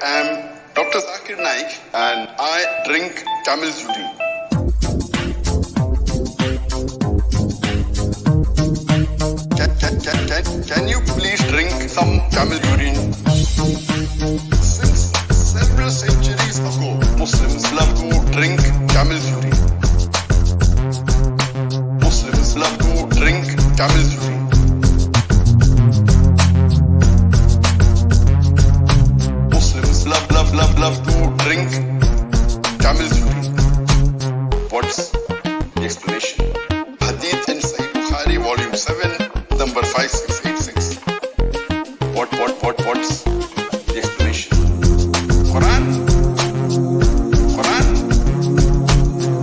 am Dr. Zakir Naik and I drink camel's urine. Can you please drink some camel urine? Since several centuries ago, Muslims love to drink camel's urine. Muslims love to drink camel's urine. Muslims love to drink camel's urine. What's the explanation? Hadith in Sahih Bukhari, volume 7, number 5686. What's the explanation? Quran.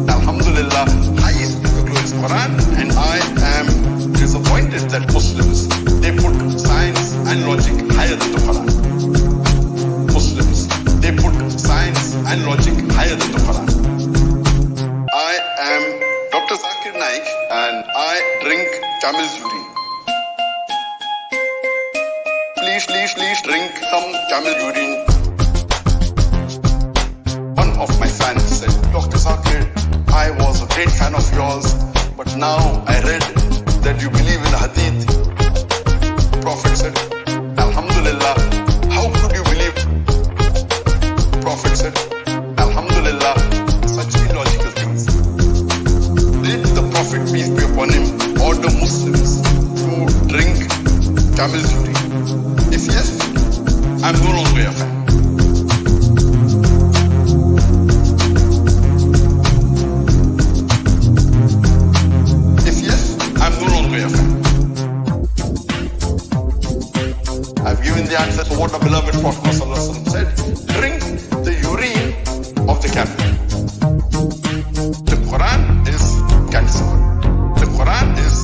Alhamdulillah, highest in the glorious Quran, and I am disappointed that Muslims, they put science and logic higher than the Quran. Muslims, they put science and logic higher than the Quran. I am Dr. Zakir Naik and I drink camel's urine. Please drink some camel urine. One of my fans said, Dr. Zakir, I was a great fan of yours, but now I read that you believe in hadith. Prophet said, Alhamdulillah, how could you believe? Prophet said, Alhamdulillah, such illogical things. Did the Prophet, peace be upon him, order Muslims to drink camel's urine? If yes, I'm no longer a fan. If yes, I'm no longer a fan. I've given the answer to what the beloved Prophet ﷺ said. Drink the urine of the camel. The Quran is cancer. The Quran is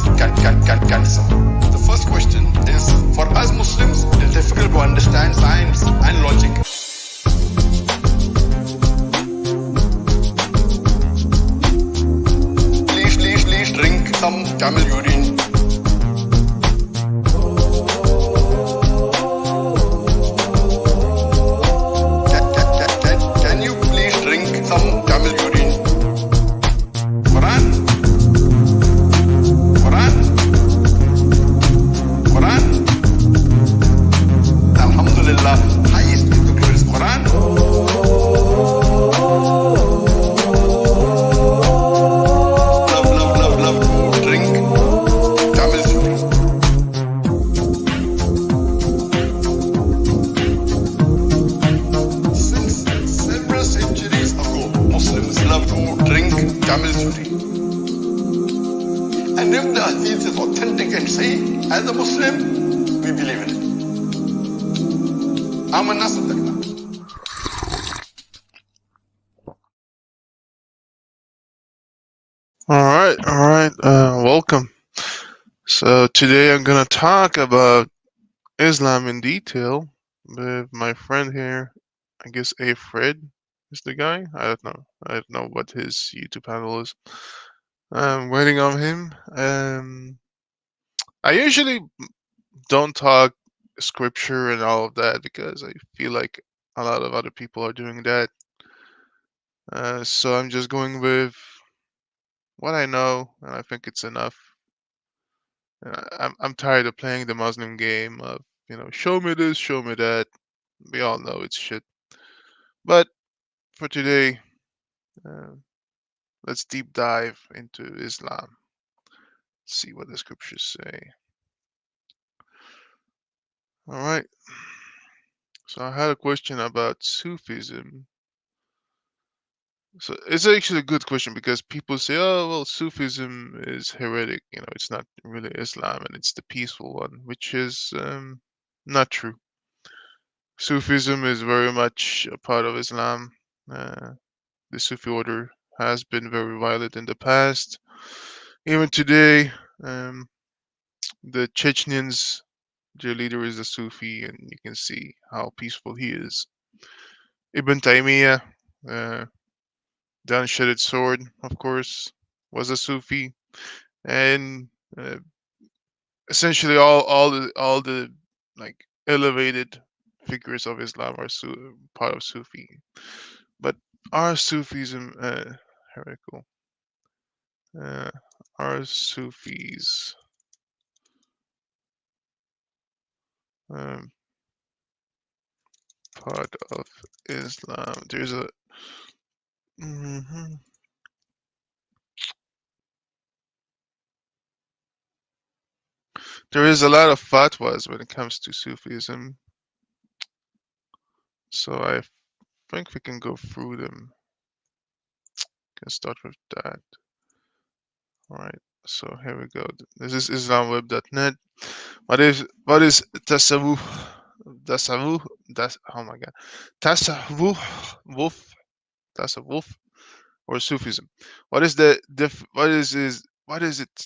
cancer. The first question is, for us Muslims, it's difficult to understand science and logic. Please drink some camel urine. Can you please drink some camel urine? Quran. Alhamdulillah, highest in the glorious Quran. Love to drink camel's urine. Since several centuries ago, Muslims love to drink camel's urine. And if the hadith is authentic and sahih, as a Muslim, we believe in it. آمنا صدقنا. All right. Welcome. So today I'm gonna talk about Islam in detail with my friend here. I guess A Fred is the guy. I don't know what his YouTube handle is. I'm waiting on him. I usually don't talk scripture and all of that because I feel like a lot of other people are doing that. So I'm just going with what I know, and I think it's enough. I'm tired of playing the Muslim game of, show me this, show me that. We all know it's shit. But for today, let's deep dive into Islam. See what the scriptures say. All right. So I had a question about Sufism. So it's actually a good question because people say, oh, well, Sufism is heretic. It's not really Islam and it's the peaceful one, which is not true. Sufism is very much a part of Islam. The Sufi order has been very violent in the past. Even today, the Chechens, their leader is a Sufi, and you can see how peaceful he is. Ibn Taymiyyah, the unshedded sword, of course, was a Sufi, and essentially all the like elevated figures of Islam are part of Sufi. But are Sufism heretical? Uh, are Sufis um, part of Islam? Mhm. There is a lot of fatwas when it comes to Sufism, so I think we can go through them. Can start with that. All right. So here we go. This is islamweb.net. What is tasawwuf? Tasawwuf? Oh my god. Tasawwuf. Tasawwuf or Sufism. What is its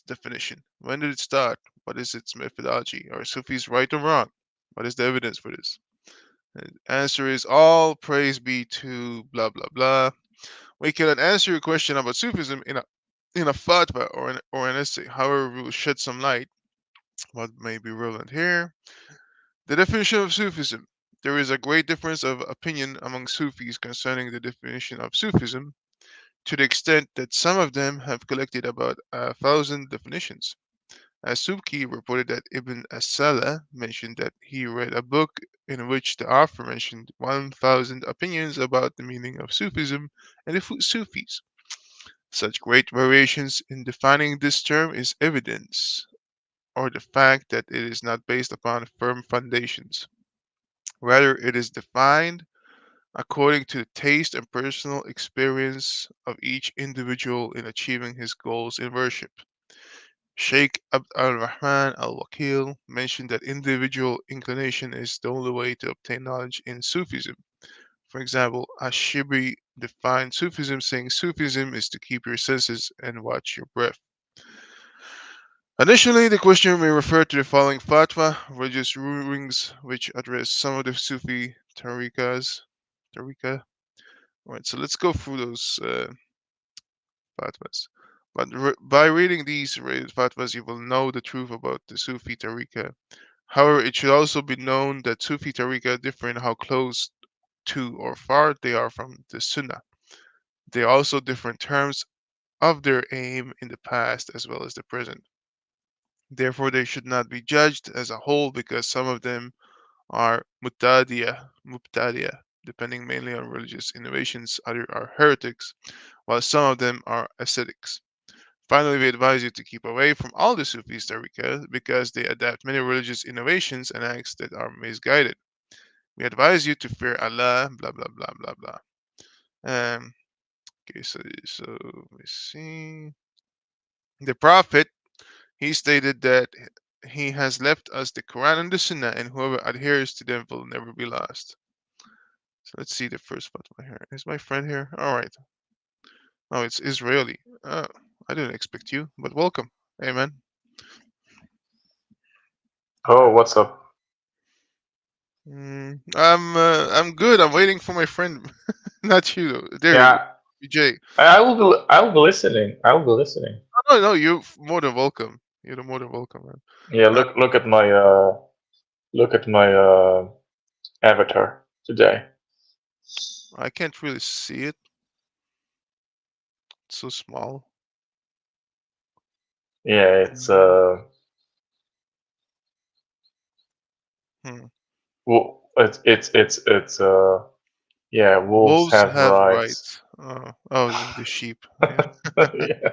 definition? When did it start? What is its methodology? Are Sufis right or wrong? What is the evidence for this? And answer is all praise be to blah blah blah. We cannot answer your question about Sufism in a fatwa or an essay. However, we will shed some light what may be relevant here. The definition of Sufism. There is a great difference of opinion among Sufis concerning the definition of Sufism, to the extent that some of them have collected about 1,000 definitions. As-Subki reported that Ibn as-Salah mentioned that he read a book in which the author mentioned 1,000 opinions about the meaning of Sufism and the Sufis. Such great variations in defining this term is evidence, or the fact that it is not based upon firm foundations. Rather, it is defined according to the taste and personal experience of each individual in achieving his goals in worship. Sheikh Abd al-Rahman al-Wakil mentioned that individual inclination is the only way to obtain knowledge in Sufism. For example, Ash-Shibri defined Sufism saying Sufism is to keep your senses and watch your breath. Additionally, the question may refer to the following fatwa, religious rulings which address some of the Sufi tariqa. Alright, so let's go through those fatwas. But by reading these related fatwas, you will know the truth about the Sufi tariqa. However, it should also be known that Sufi tariqa differ in how close to or far they are from the Sunnah. They are also different terms of their aim in the past as well as the present. Therefore, they should not be judged as a whole because some of them are mubtadiya, depending mainly on religious innovations, others are heretics, while some of them are ascetics. Finally, we advise you to keep away from all the Sufis tariqas because they adapt many religious innovations and acts that are misguided. We advise you to fear Allah, blah blah blah blah blah. Um, okay, so let me see. The Prophet, he stated that he has left us the Quran and the Sunnah, and whoever adheres to them will never be lost. So let's see the first fatwa here. Is my friend here? All right. Oh, it's Israeli. Oh, I didn't expect you, but welcome. Amen. Oh, what's up? I'm good. I'm waiting for my friend, not you though. There you go, Yeah, Jay. I will be listening. I will be listening. Oh, no, no, you're more than welcome. You're more than welcome, man. Yeah, Uh, look at my avatar today. I can't really see it. It's so small. Yeah, it's Mm, hmm. it's yeah, wolves Wolves have have rights. rights. Oh, the sheep. Yeah, Yeah.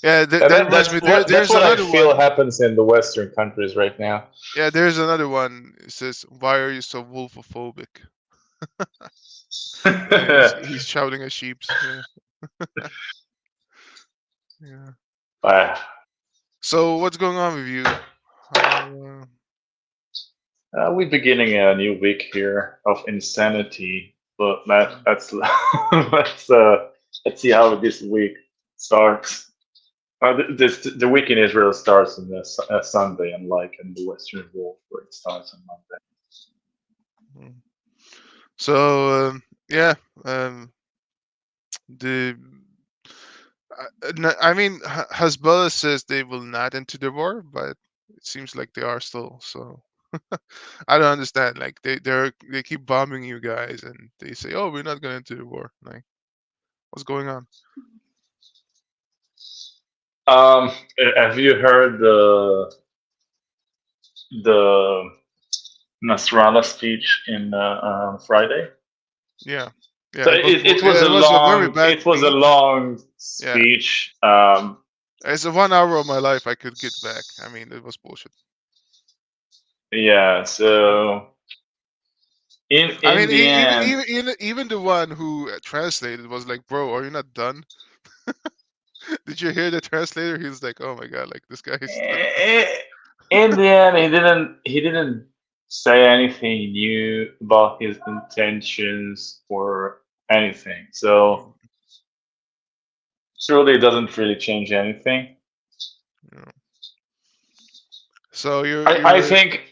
yeah. And That reminds me. that's There's what I another feel one. happens in the Western countries right now. Yeah, there's another one. It says, "Why are you so wolfophobic?" Yeah, he's shouting at sheeps. Yeah, yeah. Ah, So what's going on with you? How? we're beginning a new week here of insanity, but Mm, that's let's see how this week starts. The week in Israel starts on a Sunday, unlike in the Western world where it starts on Monday. mm. So yeah, um, the I mean, Hezbollah says they will not enter the war, but it seems like they are still. So I don't understand. Like they keep bombing you guys, and they say, "Oh, we're not going into the war." Like, what's going on? Um, have you heard the Nasrallah speech in Friday? Yeah, yeah. So It was was it was a very bad it was a speech. long Yeah, speech. it's a 1 hour of my life I could get back. I mean, it was bullshit. Yeah. So I in mean, the end, even the one who translated was like, "Bro, are you not done?" Did you hear the translator? He was like, "Oh my god, like this guy is like." eh, in the end, he didn't say anything new about his intentions or anything. So Mm, surely it doesn't really change anything. you know. So I you're think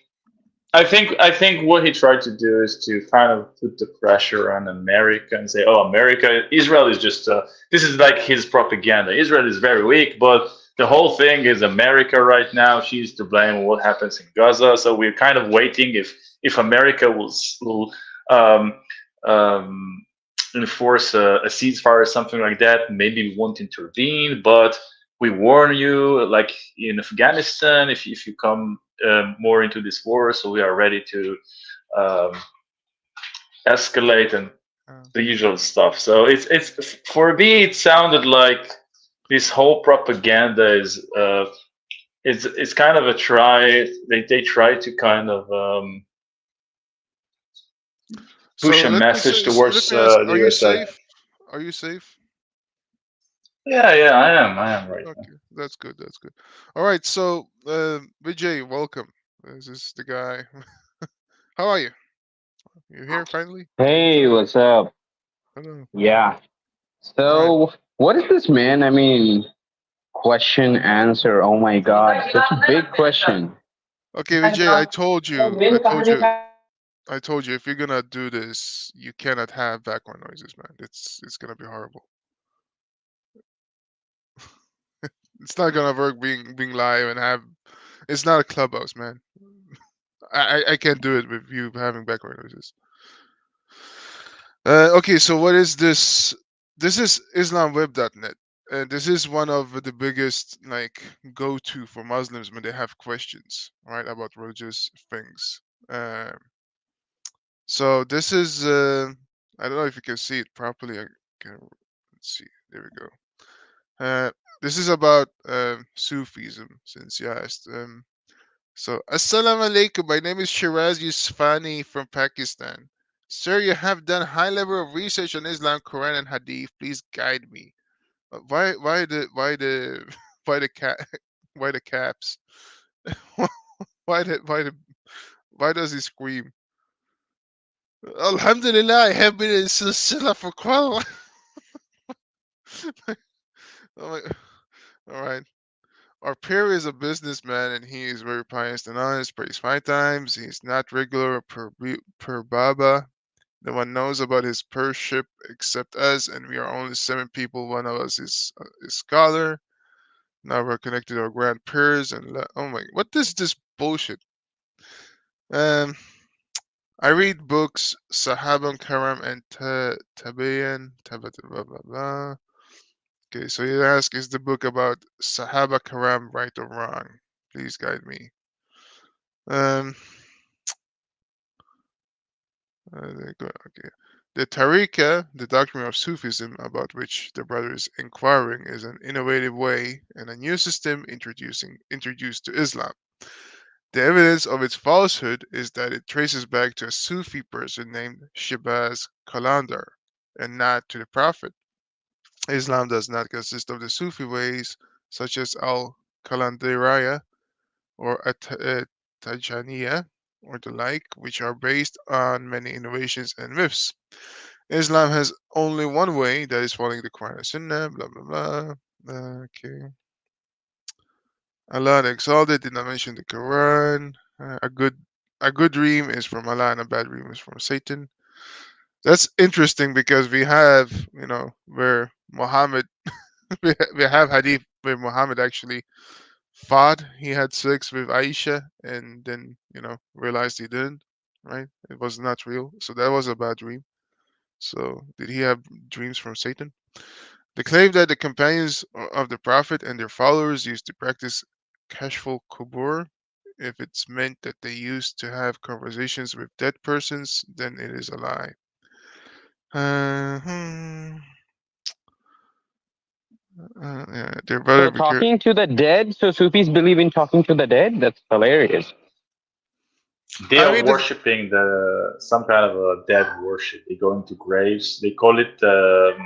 I think what he tried to do is to kind of put the pressure on America and say, "Oh, America, Israel is just this is like his propaganda. Israel is very weak, but the whole thing is America right now. She's to blame for what happens in Gaza. So we're kind of waiting if America will um, um, enforce a ceasefire or something like that. Maybe we won't intervene, but we warn you, like in Afghanistan, if you come more into this war, so we are ready to um, escalate and uh, the usual stuff. So it's for me, it sounded like this whole propaganda is it's kind of a try. They try to kind of so push a let me message say, let towards me ask: the Are you USA. safe? Are you safe? Yeah, I am right now. Okay, that's good. That's good. All right. So, Vijay, welcome. This is the guy. How are you? You here finally? Long Hey, time. what's up? Hello. Yeah. All right. So, what is this, man? I mean, question, answer. Oh my God, such a big question. Okay, Vijay, I told you. I told you. I told you. If you're gonna do this, you cannot have background noises, man. It's gonna be horrible. It's not gonna work being live and have. It's not a clubhouse, man. I can't do it with you having background noises. Okay, so what is this? This is IslamWeb.net. And this is one of the biggest like go-to for Muslims when they have questions, right, about religious things. Um, so this is I don't know if you can see it properly. I can let's see. There we go. This is about Sufism, since you asked. So, Assalamu alaikum. My name is Shiraz Yusufani from Pakistan. Sir, you have done high level of research on Islam, Quran, and Hadith. Please guide me. Why the why the cat why the caps? Why why does he scream? Alhamdulillah, I have been in Silsila for quite a while. Oh my, all right. Our peer is a businessman and he is very pious and honest, prays 5 times. He's not regular per Baba. No one knows about his pership except us, and we are only 7 people. One of us is a scholar. Now we're connected to our grand peers, and oh my, what is this bullshit? Um, I read books, Sahabam Karam and Tabayan, blah blah blah. Okay, so you ask, is the book about Sahaba Karam right or wrong? Please guide me. Um, okay. The Tariqa, the doctrine of Sufism about which the brother is inquiring, is an innovative way and a new system introduced to Islam. The evidence of its falsehood is that it traces back to a Sufi person named Shibaz Qalandar and not to the Prophet. Islam does not consist of the Sufi ways such as Al Qalandariyah or Tajaniya or the like, which are based on many innovations and myths. Islam has only one way, that is following the Quran and Sunnah, blah blah blah. Okay. Allah the Exalted did not mention the Quran. A good dream is from Allah and a bad dream is from Satan. That's interesting because we have, where Muhammad, we have hadith where Muhammad actually thought he had sex with Aisha and then, realized he didn't, right? It was not real. So that was a bad dream. So did he have dreams from Satan? They claim that the companions of the Prophet and their followers used to practice kashful kubur. If it's meant that they used to have conversations with dead persons, then it is a lie. Uh, hmm, yeah, their brother So became. talking to the dead. So Sufis believe in talking to the dead. That's hilarious. They I are mean, worshiping some kind of a dead worship. They go into graves. They call it um,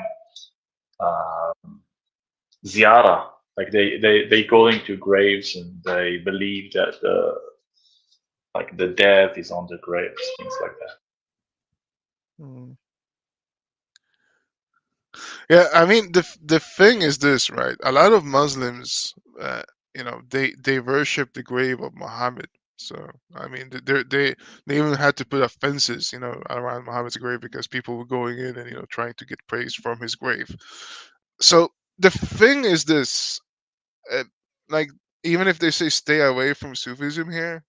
ziara. Like they go into graves and they believe that the death is on the graves, things like that. hmm. Yeah, I mean the thing is this, right? A lot of Muslims, they worship the grave of Muhammad. So I mean, they even had to put up fences, around Muhammad's grave because people were going in and trying to get praise from his grave. So the thing is this, uh, like even if they say stay away from Sufism here,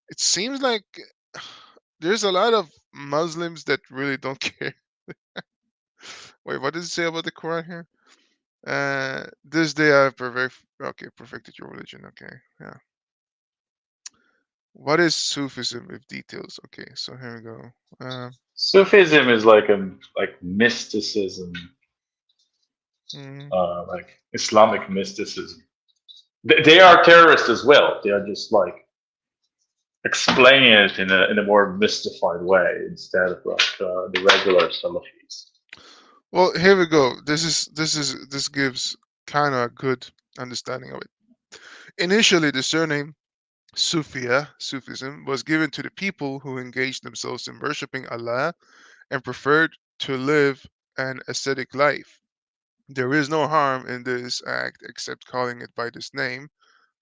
it seems like there's a lot of Muslims that really don't care. Wait, what does it say about the Quran here? This day I have perfected your religion. Okay, yeah. What is Sufism with details? Okay, so here we go. Sufism is like mysticism, Mm, like Islamic mysticism. They are terrorists as well. They are just like explaining it in a more mystified way instead of like the regular Salafis. well, here we go. This gives kind of a good understanding of it. Initially, the surname Sufism, was given to the people who engaged themselves in worshiping Allah and preferred to live an ascetic life. There is no harm in this act except calling it by this name,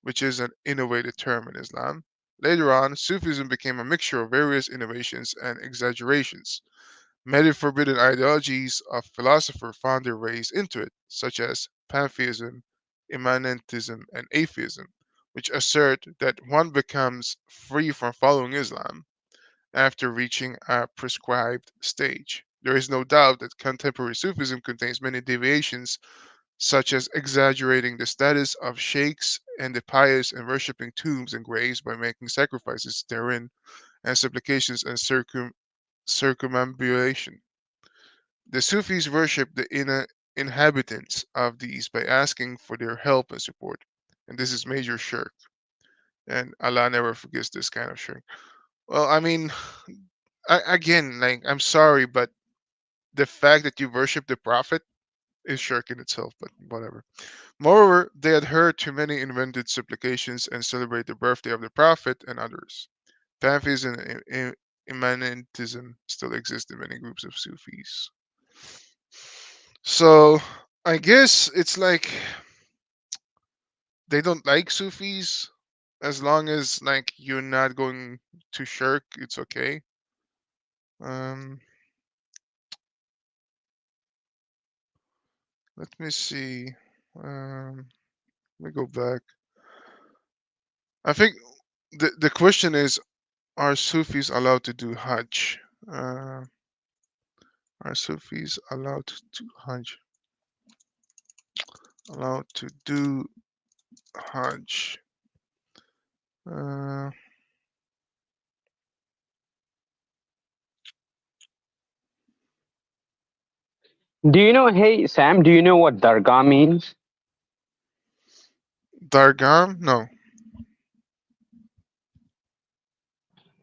which is an innovated term in Islam. Later on, Sufism became a mixture of various innovations and exaggerations. Many forbidden ideologies of philosophers found their ways into it, such as pantheism, immanentism, and atheism, which assert that one becomes free from following Islam after reaching a prescribed stage. There is no doubt that contemporary Sufism contains many deviations, such as exaggerating the status of sheikhs and the pious and worshipping tombs and graves by making sacrifices therein and supplications and circumambulation. The Sufis worship the inner inhabitants of these by asking for their help and support, and this is major shirk. And Allah never forgives this kind of shirk. Well, I mean, again, like I'm sorry, but the fact that you worship the Prophet is shirk in itself. But whatever. Moreover, they adhere to many invented supplications and celebrate the birthday of the Prophet and others. Pantheism and immanentism still exist in many groups of Sufis. So I guess it's like they don't like Sufis as long as like you're not going to shirk, it's okay. Um, let me see. Let me go back. I think the question is, are Sufis allowed to do Hajj? Uh, are Sufis allowed to do Hajj? Allowed to do Hajj? Uh, Do you know? Hey Sam, do you know what dargah means? Dargam? No.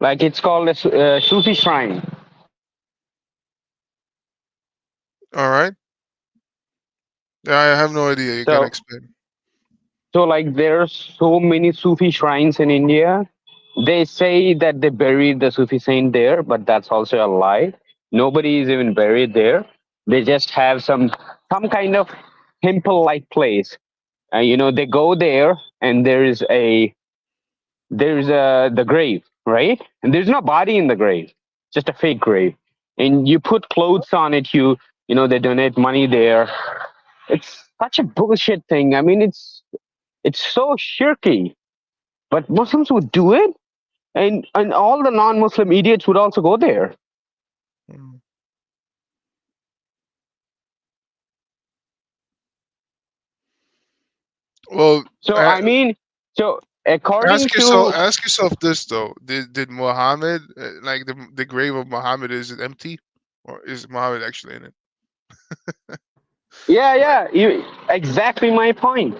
Like it's called a Sufi shrine. All right. Yeah, I have no idea. You can So explain. so like there's so many Sufi shrines in India. They say that they buried the Sufi saint there, but that's also a lie. Nobody is even buried there. They just have some kind of temple-like place. They go there, and there's the grave, right? And there's no body in the grave, just a fake grave. And you put clothes on it. They donate money there. It's such a bullshit thing. I mean, It's so shirky. But Muslims would do it, and all the non-Muslim idiots would also go there. Mm. Well, So uh, I mean, so according to ask yourself this though: Did Muhammad like the grave of Muhammad, is it empty, or is Muhammad actually in it? yeah, exactly my point.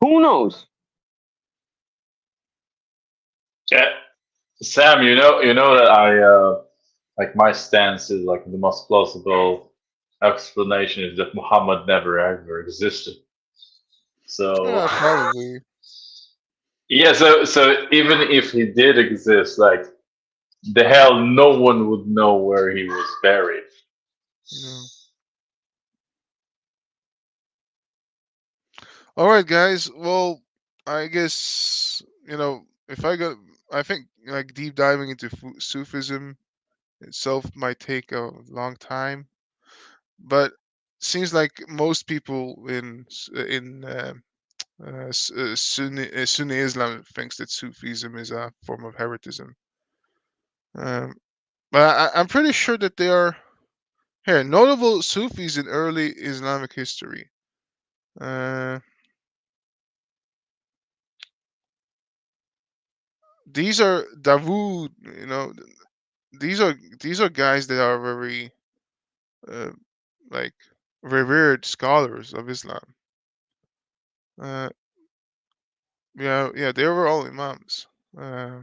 Who knows? Yeah, Sam, you know that I like my stance is like the most plausible explanation is that Muhammad never ever existed. So Yeah, probably. yeah, so even if he did exist, like the hell, no one would know where he was buried. Yeah. All right, guys. Well, I guess if I think like deep diving into Sufism itself might take a long time, but seems like most people in Sunni Islam thinks that Sufism is a form of heretism. Um, but I'm pretty sure that they are here notable Sufis in early Islamic history. Uh, these are Dawood, these are guys that are very uh, like revered scholars of Islam. Uh, yeah, they were all imams. Uh,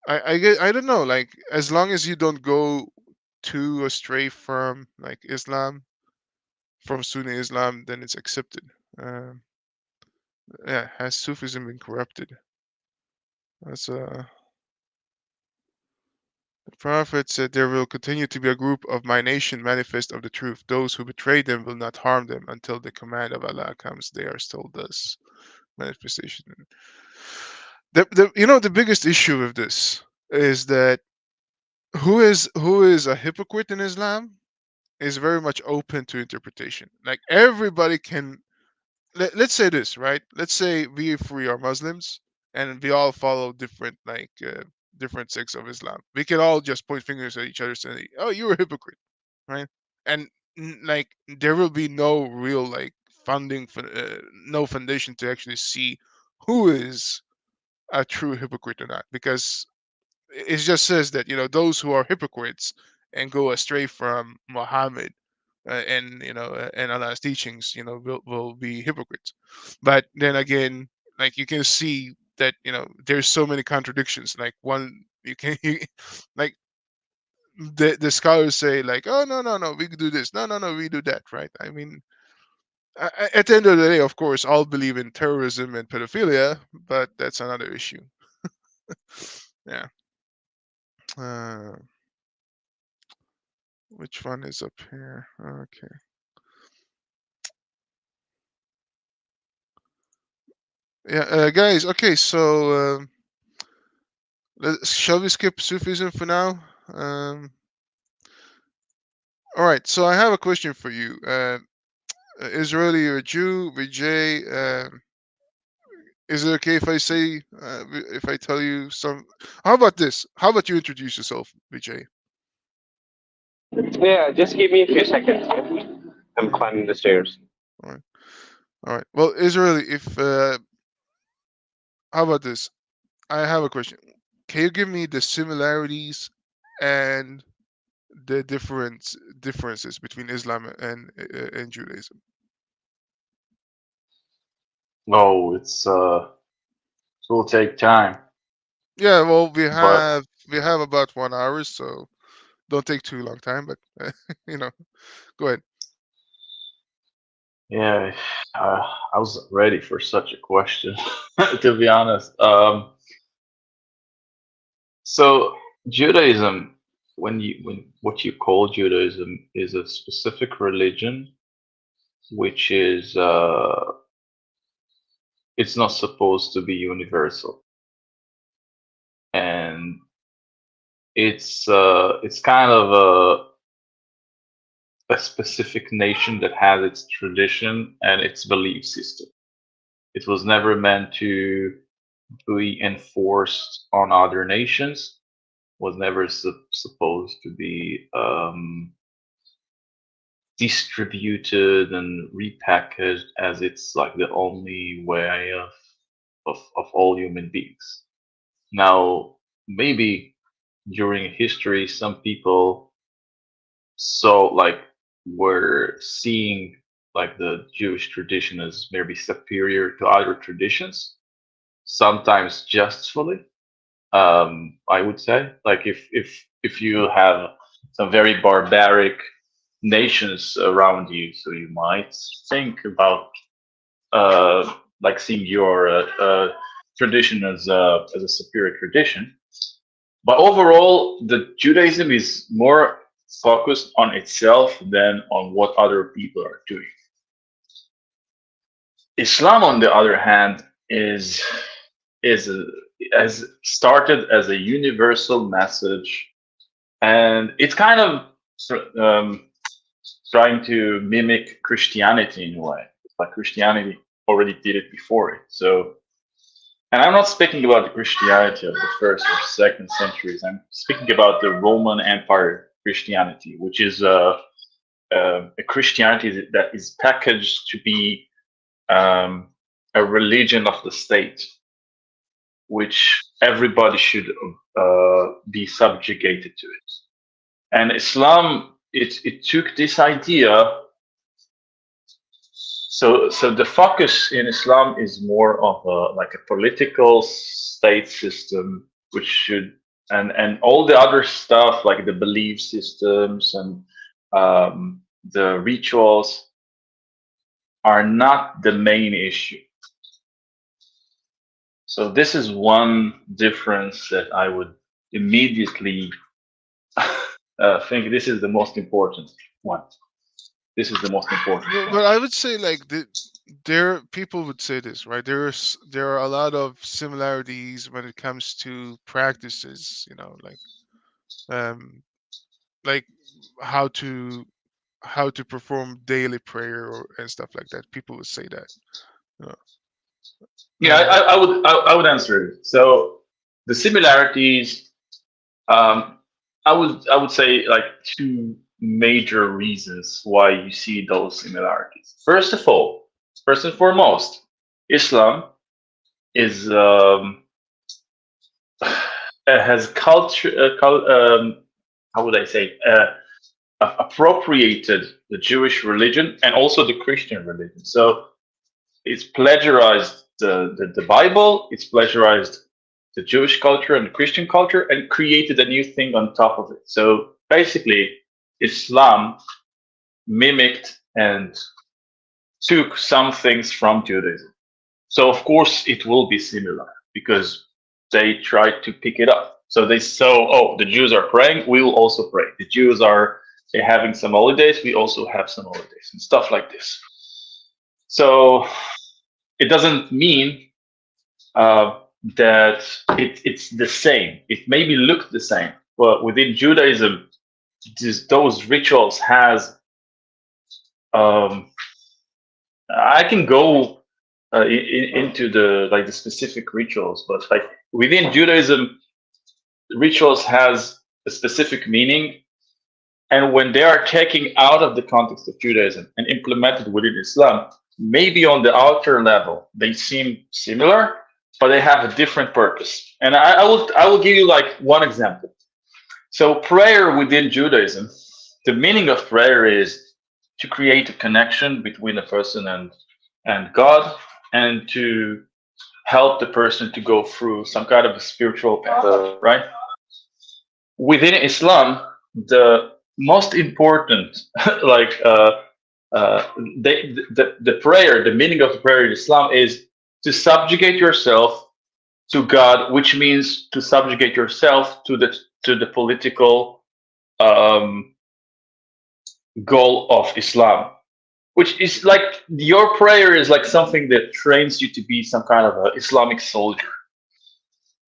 I don't know, like as long as you don't go too astray from like Islam, from Sunni Islam, then it's accepted. Yeah, has Sufism been corrupted? That's The Prophet said, "There will continue to be a group of my nation manifest of the truth. Those who betray them will not harm them until the command of Allah comes. They are still thus." Manifestation. The biggest issue with this is that who is a hypocrite in Islam is very much open to interpretation. Like everybody can. Let's say this, right? Let's say we three are Muslims and we all follow different sects of Islam. We can all just point fingers at each other saying, "Oh, you're a hypocrite," right? And like there will be no real like funding for no foundation to actually see who is a true hypocrite or not, because it just says that those who are hypocrites and go astray from Muhammad and Allah's teachings, will be hypocrites. But then again, like you can see that there's so many contradictions. Like one, like the scholars say like, oh no, we do this, no, we do that, right? I mean, at the end of the day, of course, all believe in terrorism and pedophilia, but that's another issue. Yeah. Uh, which one is up here? Okay. Yeah, guys. Okay, so shall we skip Sufism for now? All right. So I have a question for you. Israeli or Jew, Vijay. Is it okay if I say if I tell you some? How about this? How about you introduce yourself, Vijay? Yeah, just give me a few seconds. I'm climbing the stairs. All right. All right. Well, Israeli, if how about this? I have a question. Can you give me the similarities and the differences between Islam and Judaism? No, it will take time, Yeah, well, we but have we have about 1 hour, so don't take too long time. But you know, go ahead. yeah, I was ready for such a question, to be honest. So Judaism, when what you call Judaism is a specific religion, which is it's not supposed to be universal, and it's kind of a specific nation that has its tradition and its belief system. It was never meant to be enforced on other nations. Was never supposed to be distributed and repackaged as it's like the only way of all human beings. Now, maybe during history, some people were seeing like the Jewish tradition as maybe superior to other traditions, sometimes justfully. I would say, like if you have some very barbaric nations around you, so you might think about like seeing your tradition as a superior tradition. But overall, the Judaism is more focused on itself than on what other people are doing. Islam, on the other hand, has started as a universal message, and it's kind of trying to mimic Christianity in a way. It's like Christianity already did it before it. So, and I'm not speaking about the Christianity of the first or second centuries. I'm speaking about the Roman Empire Christianity, which is a Christianity that is packaged to be a religion of the state, which everybody should be subjugated to it. And Islam, it took this idea. So the focus in Islam is more of like a political state system, which should and all the other stuff like the belief systems and the rituals are not the main issue. So this is one difference that I would immediately think this is the most important one. This is the most important. But I would say like people would say this, right? There are a lot of similarities when it comes to practices, like how to perform daily prayer and stuff like that. People would say that. Yeah, I would answer it. So the similarities, I would say like two major reasons why you see those similarities. First of all, first and foremost, Islam is has culture. How would I say? Appropriated the Jewish religion and also the Christian religion. So it's plagiarized the Bible. It's plagiarized the Jewish culture and the Christian culture and created a new thing on top of it. So basically, Islam mimicked and took some things from Judaism. So of course it will be similar because they tried to pick it up. So they saw, oh, the Jews are praying, we will also pray. The Jews are having some holidays, we also have some holidays and stuff like this. So it doesn't mean that it's the same. It maybe look the same, but within Judaism, those rituals has. I can go into the specific rituals, but like within Judaism, rituals has a specific meaning, and when they are taken out of the context of Judaism and implemented within Islam, maybe on the outer level they seem similar, but they have a different purpose. And I will give you like one example. So prayer within Judaism, the meaning of prayer is to create a connection between a person and God, and to help the person to go through some kind of a spiritual path, right? Within Islam, the most important, like the prayer, the meaning of the prayer in Islam is to subjugate yourself to God, which means to subjugate yourself to the political goal of Islam, which is like your prayer is like something that trains you to be some kind of an Islamic soldier.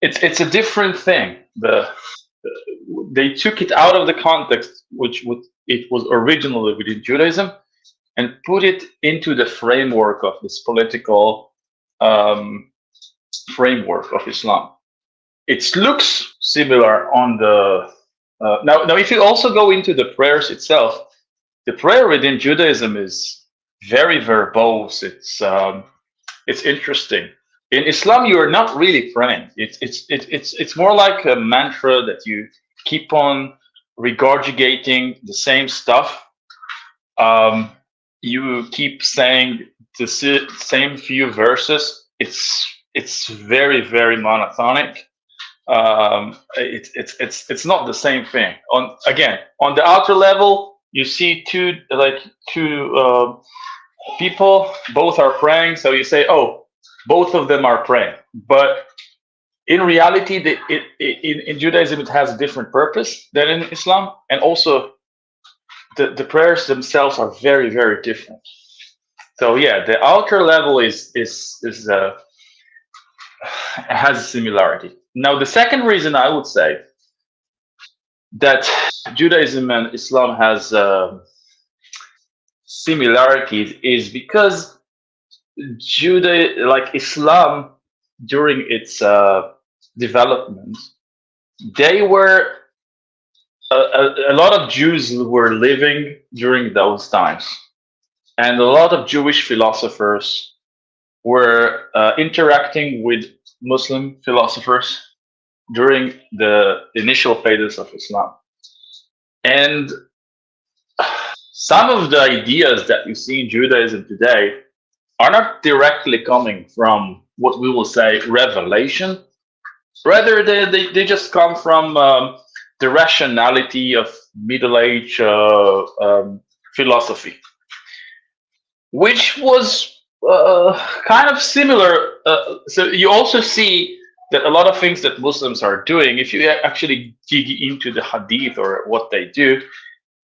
It's a different thing. They took it out of the context, which it was originally within Judaism and put it into the framework of this political um, framework of Islam. It looks similar on the now. If you also go into the prayers itself, the prayer within Judaism is very verbose. It's interesting. In Islam, you are not really praying. It's more like a mantra that you keep on regurgitating the same stuff. You keep saying the same few verses. It's very monotonic. It's not the same thing. On the outer level, you see two people, both are praying, so you say, oh, both of them are praying. But in reality, in Judaism, it has a different purpose than in Islam, and also the prayers themselves are very different. So yeah, the outer level has a similarity. Now, the second reason I would say that Judaism and Islam has similarities is because Islam, during its development, they were a lot of Jews were living during those times, and a lot of Jewish philosophers were interacting with Muslim philosophers during the initial phases of Islam. And some of the ideas that you see in Judaism today are not directly coming from what we will say revelation. Rather, they just come from the rationality of Middle Age philosophy, which was kind of similar. So you also see that a lot of things that Muslims are doing, if you actually dig into the Hadith or what they do,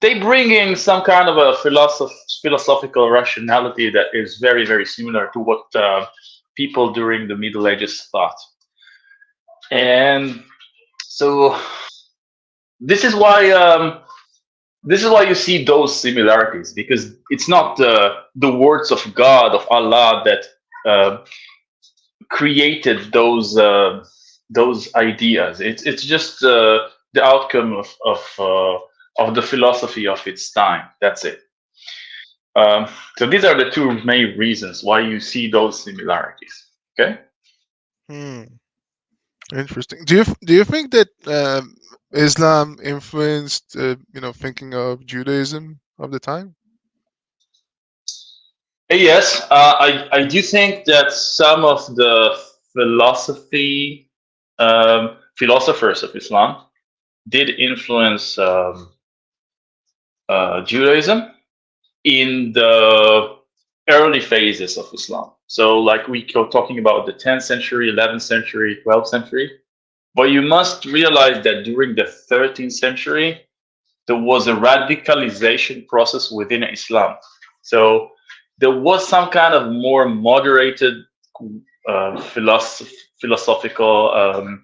they bring in some kind of a philosophical rationality that is very similar to what people during the Middle Ages thought. And so this is why you see those similarities, because it's not the words of God, of Allah, that created those ideas. It's just the outcome of the philosophy of its time. That's it. So these are the two main reasons why you see those similarities. Okay. Interesting. Do you think that Islam influenced thinking of Judaism of the time? Yes, I do think that some of the philosophers of Islam did influence Judaism in the early phases of Islam. So, like we are talking about the 10th century, 11th century, 12th century. But you must realize that during the 13th century, there was a radicalization process within Islam. So there was some kind of more moderated philosophical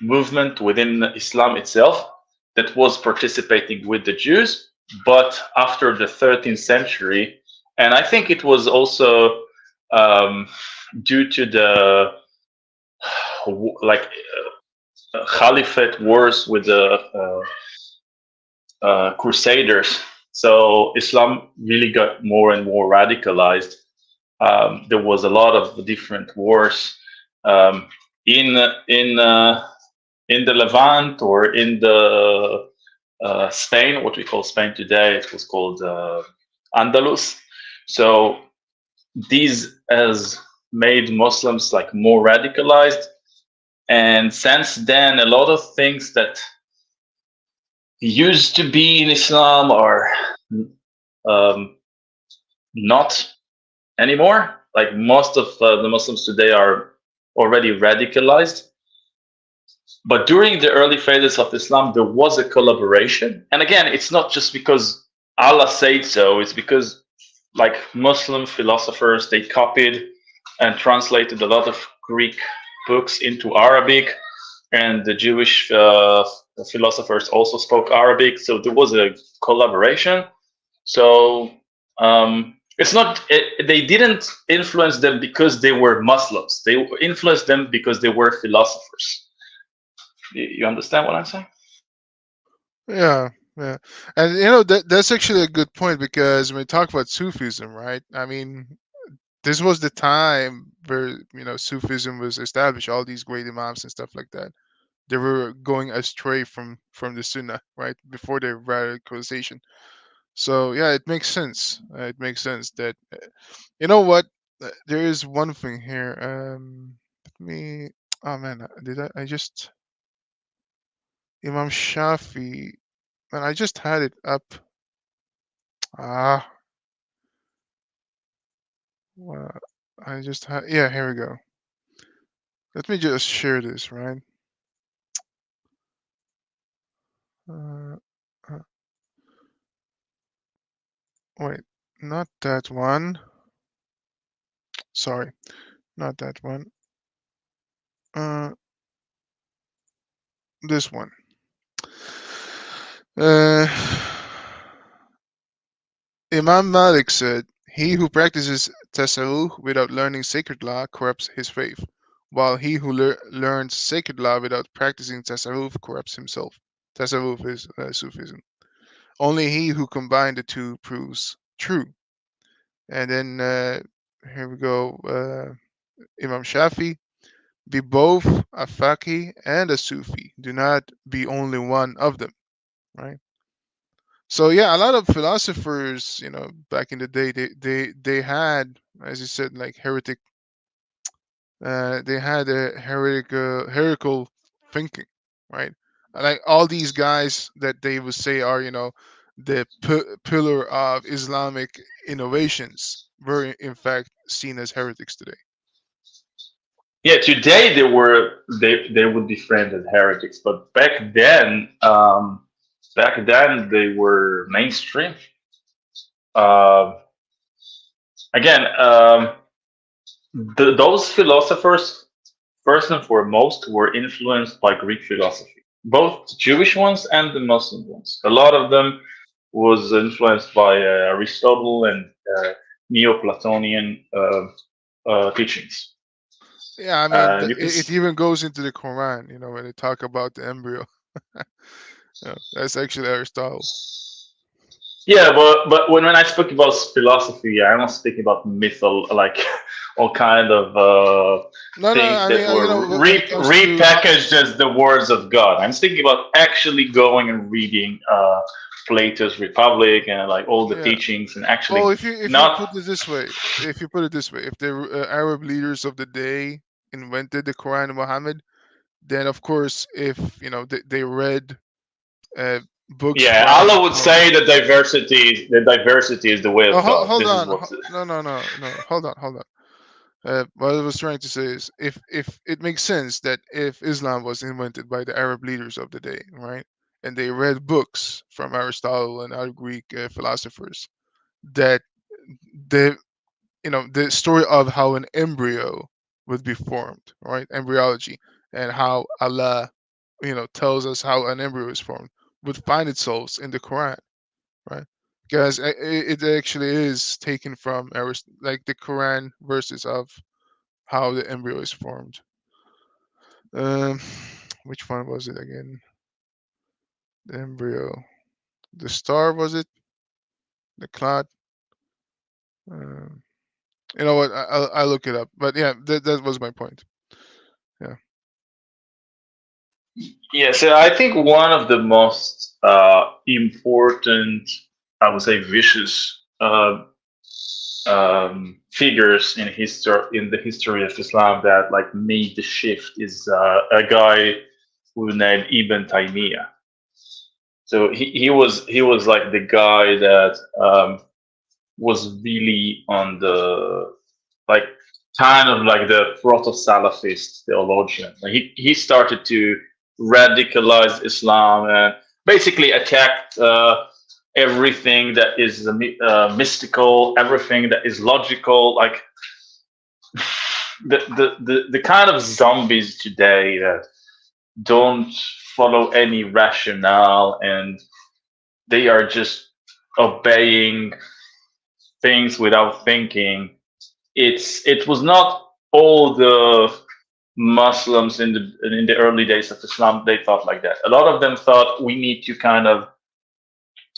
movement within Islam itself that was participating with the Jews. But after the 13th century, and I think it was also due to the caliphate wars with the Crusaders. So Islam really got more and more radicalized. There was a lot of different wars in the Levant, or in the Spain, what we call Spain today. It was called Andalus. So these has made Muslims like more radicalized, and since then a lot of things that used to be in Islam are not anymore. Like most of the Muslims today are already radicalized. But during the early phases of Islam, there was a collaboration. And again, it's not just because Allah said so, it's because like Muslim philosophers, they copied and translated a lot of Greek books into Arabic, and the Jewish philosophers also spoke Arabic, so there was a collaboration. So it's not they didn't influence them because they were Muslims. They influenced them because they were philosophers. You understand what I'm saying? Yeah, yeah, and you know that's actually a good point because when we talk about Sufism, right? I mean, this was the time where Sufism was established. All these great imams and stuff like that, they were going astray from the Sunnah, right? Before their radicalization. So yeah, it makes sense. It makes sense that you know what? There is one thing here. Let me. Oh man, did I just Imam Shafi? Man, I just had it up. Ah, well, I just had. Yeah, here we go. Let me just share this, right? Uh, uh, wait, not that one. Sorry, not that one. Uh, this one. Uh, Imam Malik said, "He who practices tasawwuf without learning sacred law corrupts his faith, while he who learns sacred law without practicing tasawwuf corrupts himself." Tasawwuf is Sufism. Only he who combined the two proves true. And then here we go. Imam Shafi, be both a faqih and a Sufi. Do not be only one of them, right? So yeah, a lot of philosophers, back in the day, they had, as you said, like heretic. They had a heretical thinking, right? Like all these guys that they would say are, the pillar of Islamic innovations, were in fact seen as heretics today. Yeah, today they would be framed as heretics, but back then they were mainstream. Uh, again, those philosophers, first and foremost, were influenced by Greek philosophy, both the Jewish ones and the Muslim ones. A lot of them was influenced by Aristotle and Neoplatonian teachings. Yeah, I mean, You can it even goes into the Quran, when they talk about the embryo. That's actually Aristotle. Yeah, but when I speak about philosophy, I'm not speaking about mythal, like all kind of No, no, things I that mean, were when it comes to how, repackaged as the words of God. I'm speaking about actually going and reading Plato's Republic and like all the yeah. teachings and actually Well, if you not. put it this way, if the Arab leaders of the day invented the Quran and Muhammad, then of course, if they read uh, books Yeah, from Allah would say that diversity is the way oh, of God. hold This is on, what. no, no, no, no, hold on. What I was trying to say is, if it makes sense that if Islam was invented by the Arab leaders of the day, right, and they read books from Aristotle and other Greek philosophers, that the the story of how an embryo would be formed, right, embryology, and how Allah, tells us how an embryo is formed, would find itself in the Quran, right? Because it actually is taken from like the Quran verses of how the embryo is formed. Um, which one was it again? The embryo, the star, was it? The clot. Um, you know what? I'll look it up. But yeah, that was my point. Yeah. Yeah, so I think one of the most important, I would say, vicious figures in the history of Islam that like made the shift is a guy who named Ibn Taymiyyah. So he was like the guy that was really on the like kind of like the proto-Salafist theologian. Like, he started to radicalize Islam and basically attacked everything that is mystical, everything that is logical, like the kind of zombies today that don't follow any rationale, and they are just obeying things without thinking. It was not all the Muslims in the early days of Islam they thought like that. A lot of them thought we need to kind of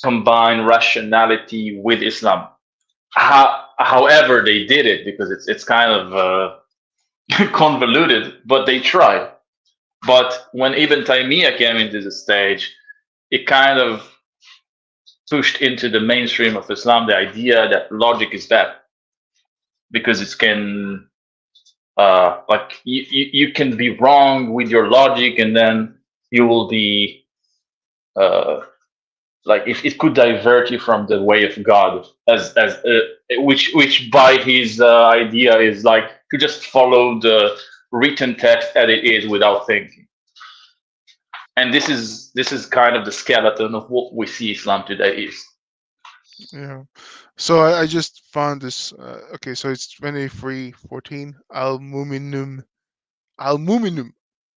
combine rationality with Islam. However, they did it because it's kind of convoluted, but they tried. But when Ibn Taymiyyah came into the stage, it kind of pushed into the mainstream of Islam the idea that logic is bad because it can like you can be wrong with your logic, and then you will be uh, like if it could divert you from the way of God, as which by his idea is like to just follow the written text as it is without thinking. And this is kind of the skeleton of what we see Islam today is. Yeah. So I just found this. Okay, so it's 23:14. Al-Muminum. Al-Muminum.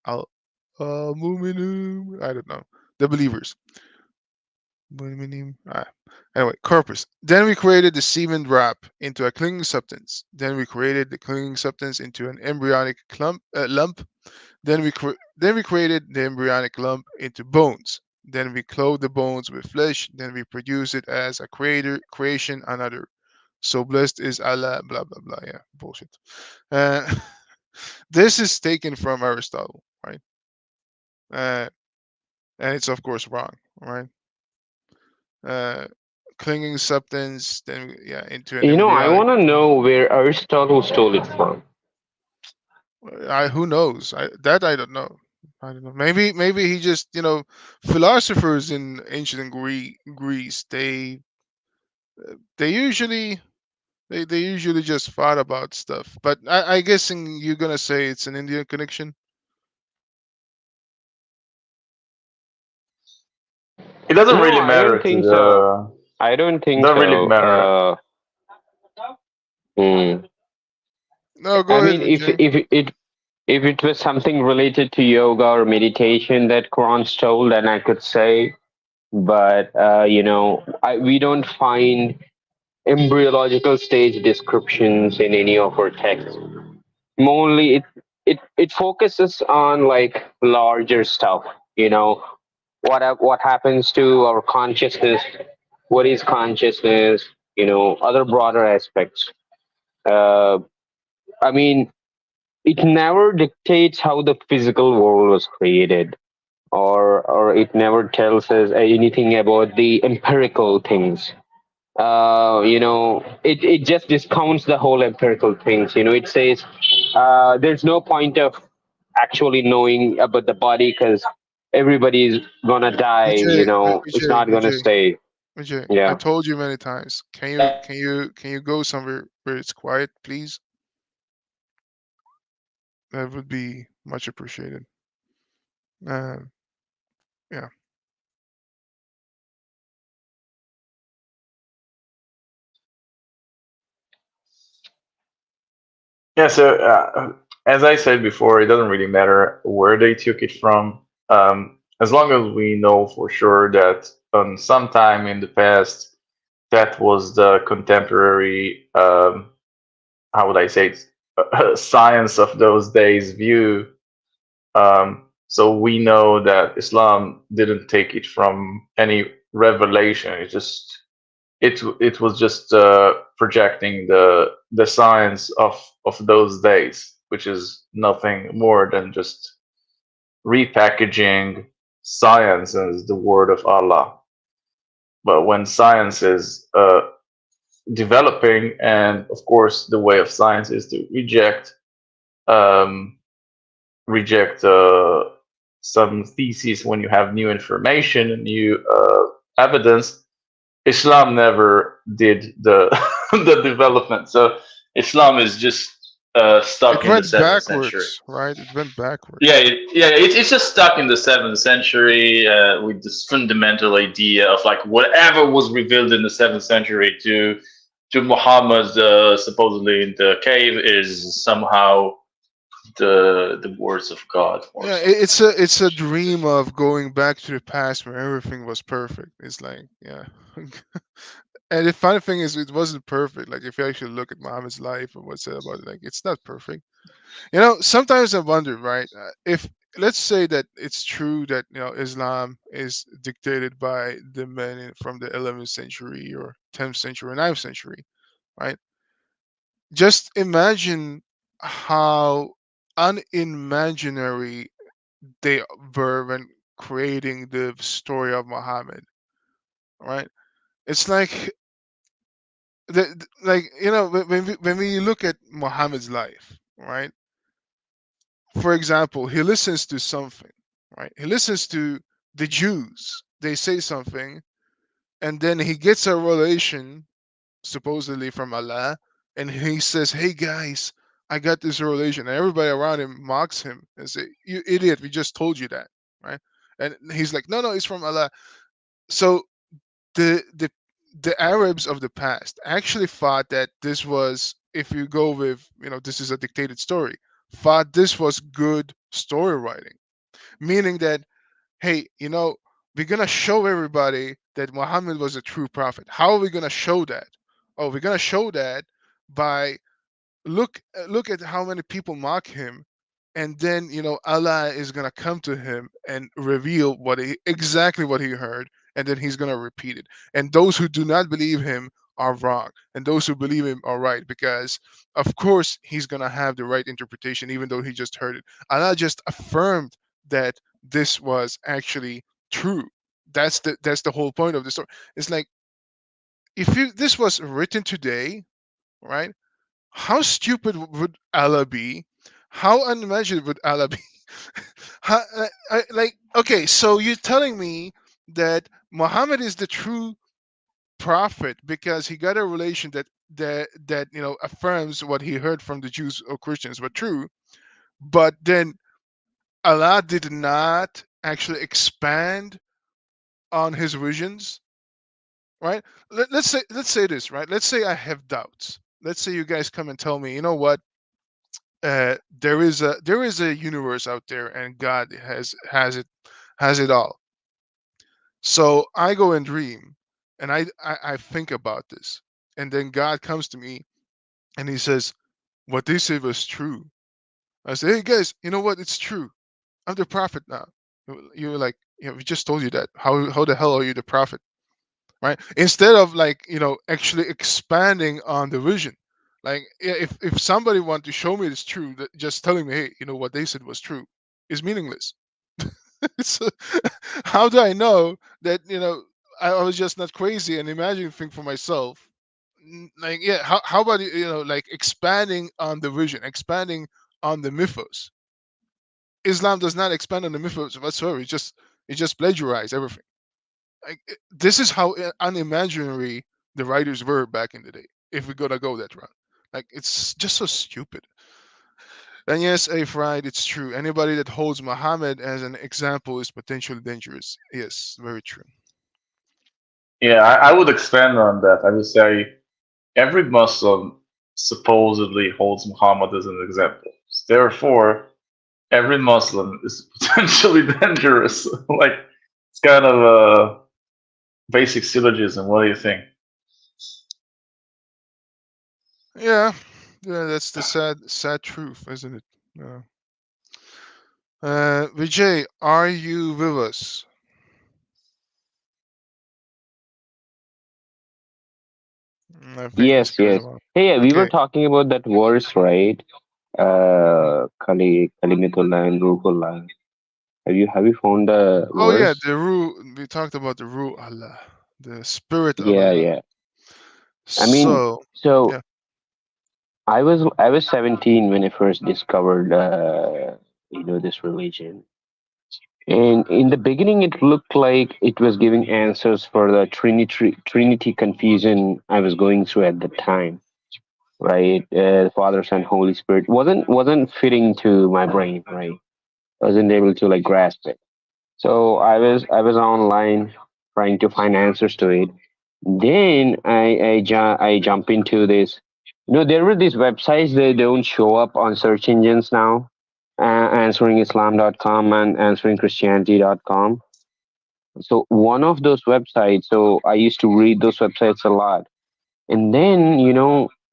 Al-Muminum. I don't know. The believers. Anyway, corpus. Then we created the semen wrap into a clinging substance. Then we created the clinging substance into an embryonic lump. Then we created the embryonic lump into bones. Then we clothe the bones with flesh. Then we produce it as a creation, another. So blessed is Allah, blah blah blah. Yeah, bullshit. Uh, this is taken from Aristotle, right? And it's of course wrong, right? Clinging substance, then into an I embryonic. want to know where Aristotle stole it from. Who knows? I don't know. I don't know. Maybe he just philosophers in ancient Greece they usually they usually just thought about stuff. But I guessing you're gonna say it's an Indian connection. It doesn't No, really I matter don't to think so. the. I don't think Don't really so. matter. Hmm. No, go I ahead, mean, Vijay. if it was something related to yoga or meditation that Quran stole, then I could say. But we don't find embryological stage descriptions in any of our texts. Mainly, it focuses on like larger stuff. You know, what happens to our consciousness, what is consciousness, other broader aspects. uh, I mean, it never dictates how the physical world was created, or it never tells us anything about the empirical things. It just discounts the whole empirical things. It says there's no point of actually knowing about the body because everybody's gonna die. Vijay, It's Vijay, not gonna Vijay, stay. Vijay. I Yeah. told you many times. Can you go somewhere where it's quiet, please? That would be much appreciated. Uh, yeah. Yeah, so as I said before, it doesn't really matter where they took it from, as long as we know for sure that sometime in the past, that was the contemporary, how would I say it, science of those days view. So we know that Islam didn't take it from any revelation. It was just projecting the science of those days, which is nothing more than just repackaging science as the word of Allah. But when science is developing, and of course the way of science is to um, reject some theses when you have new information and new evidence. Islam never did the the development. So Islam is just It stuck in the went seventh century. backwards, right? It went Yeah, backwards. it's just stuck in the seventh century with this fundamental idea of like whatever was revealed in the seventh century to Muhammad supposedly in the cave is somehow the words of God more Yeah, so. it's a dream of going back to the past where everything was perfect. It's like, yeah. And the funny thing is, it wasn't perfect. Like, if you actually look at Muhammad's life or what's said about it, like, it's not perfect. Sometimes I wonder, right? If let's say that it's true that Islam is dictated by the men from the 11th century or 10th century or 9th century, right? Just imagine how unimaginary they were when creating the story of Muhammad, right? It's like like when we look at Muhammad's life, right? For example, he listens to something, right? He listens to the Jews. They say something, and then he gets a revelation, supposedly from Allah, and he says, "Hey guys, I got this revelation." And everybody around him mocks him and say, "You idiot! We just told you that, right?" And he's like, "No, no, it's from Allah." So the the the Arabs of the past actually thought that this was, if you go with, this is a dictated story, thought this was good story writing, meaning that, hey, we're gonna show everybody that Muhammad was a true prophet. How are we gonna show that? Oh, we're gonna show that by look at how many people mock him, and then Allah is gonna come to him and reveal exactly what he heard, and then he's gonna repeat it. And those who do not believe him are wrong, and those who believe him are right, because of course he's gonna have the right interpretation, even though he just heard it. Allah just affirmed that this was actually true. That's the whole point of the story. It's like, if you this was written today, right? How stupid would Allah be? How unimaginable would Allah be? Okay, so you're telling me that Muhammad is the true prophet because he got a relation that affirms what he heard from the Jews or Christians were true, but then Allah did not actually expand on his visions, right? Let's say this, right? Let's say I have doubts. Let's say you guys come and tell me, you know what? There is a universe out there, and God has it all. So I go and dream, and I think about this, and then God comes to me and he says, "What they said was true." I say, "Hey guys, you know what? It's true. I'm the prophet now." You're like, we just told you that. How the hell are you the prophet, right? Instead of, like, actually expanding on the vision. Like, if somebody want to show me it's true, that just telling me, hey, what they said was true, is meaningless. So, how do I know that I was just not crazy and imagining thing for myself? Like, yeah, how about like expanding on the vision, expanding on the mythos? Islam does not expand on the mythos whatsoever. It just plagiarize everything. Like, this is how unimaginary the writers were back in the day. If we're gonna go that route, like, it's just so stupid. And yes, Afraid, it's true. Anybody that holds Muhammad as an example is potentially dangerous. Yes, very true. Yeah, I would expand on that. I would say every Muslim supposedly holds Muhammad as an example. Therefore, every Muslim is potentially dangerous. Like, it's kind of a basic syllogism. What do you think? Yeah, yeah, that's the sad truth, isn't it? Yeah. Vijay, are you with us? I think he's Yes, kind yes. of on. Hey, yeah, we were Okay. talking about that verse, right? Kalimatullah and Ruhullah. Have you found the Oh yeah, verse? the rule. We talked about the rule Allah, the spirit of Yeah, Allah. yeah. I mean, So so yeah, I was 17 when I first discovered this religion. And in the beginning, it looked like it was giving answers for the Trinity confusion I was going through at the time. Right, Father, Son, Holy Spirit wasn't fitting to my brain. Right, I wasn't able to like grasp it. So I was online trying to find answers to it. Then I jump into this. There were these websites that don't show up on search engines now. answeringislam.com and answerinchristianity.com. So one of those websites, so I used to read those websites a lot. And then,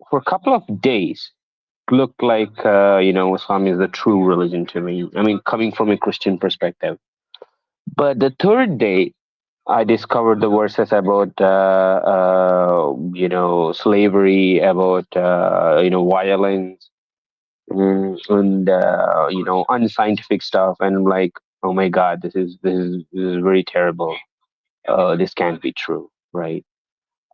for a couple of days, looked like, Islam is the true religion to me. I mean, coming from a Christian perspective. But the third day, I discovered the verses about, slavery, about, violence, and unscientific stuff, and I'm like, oh my God, this is very terrible. This can't be true, right?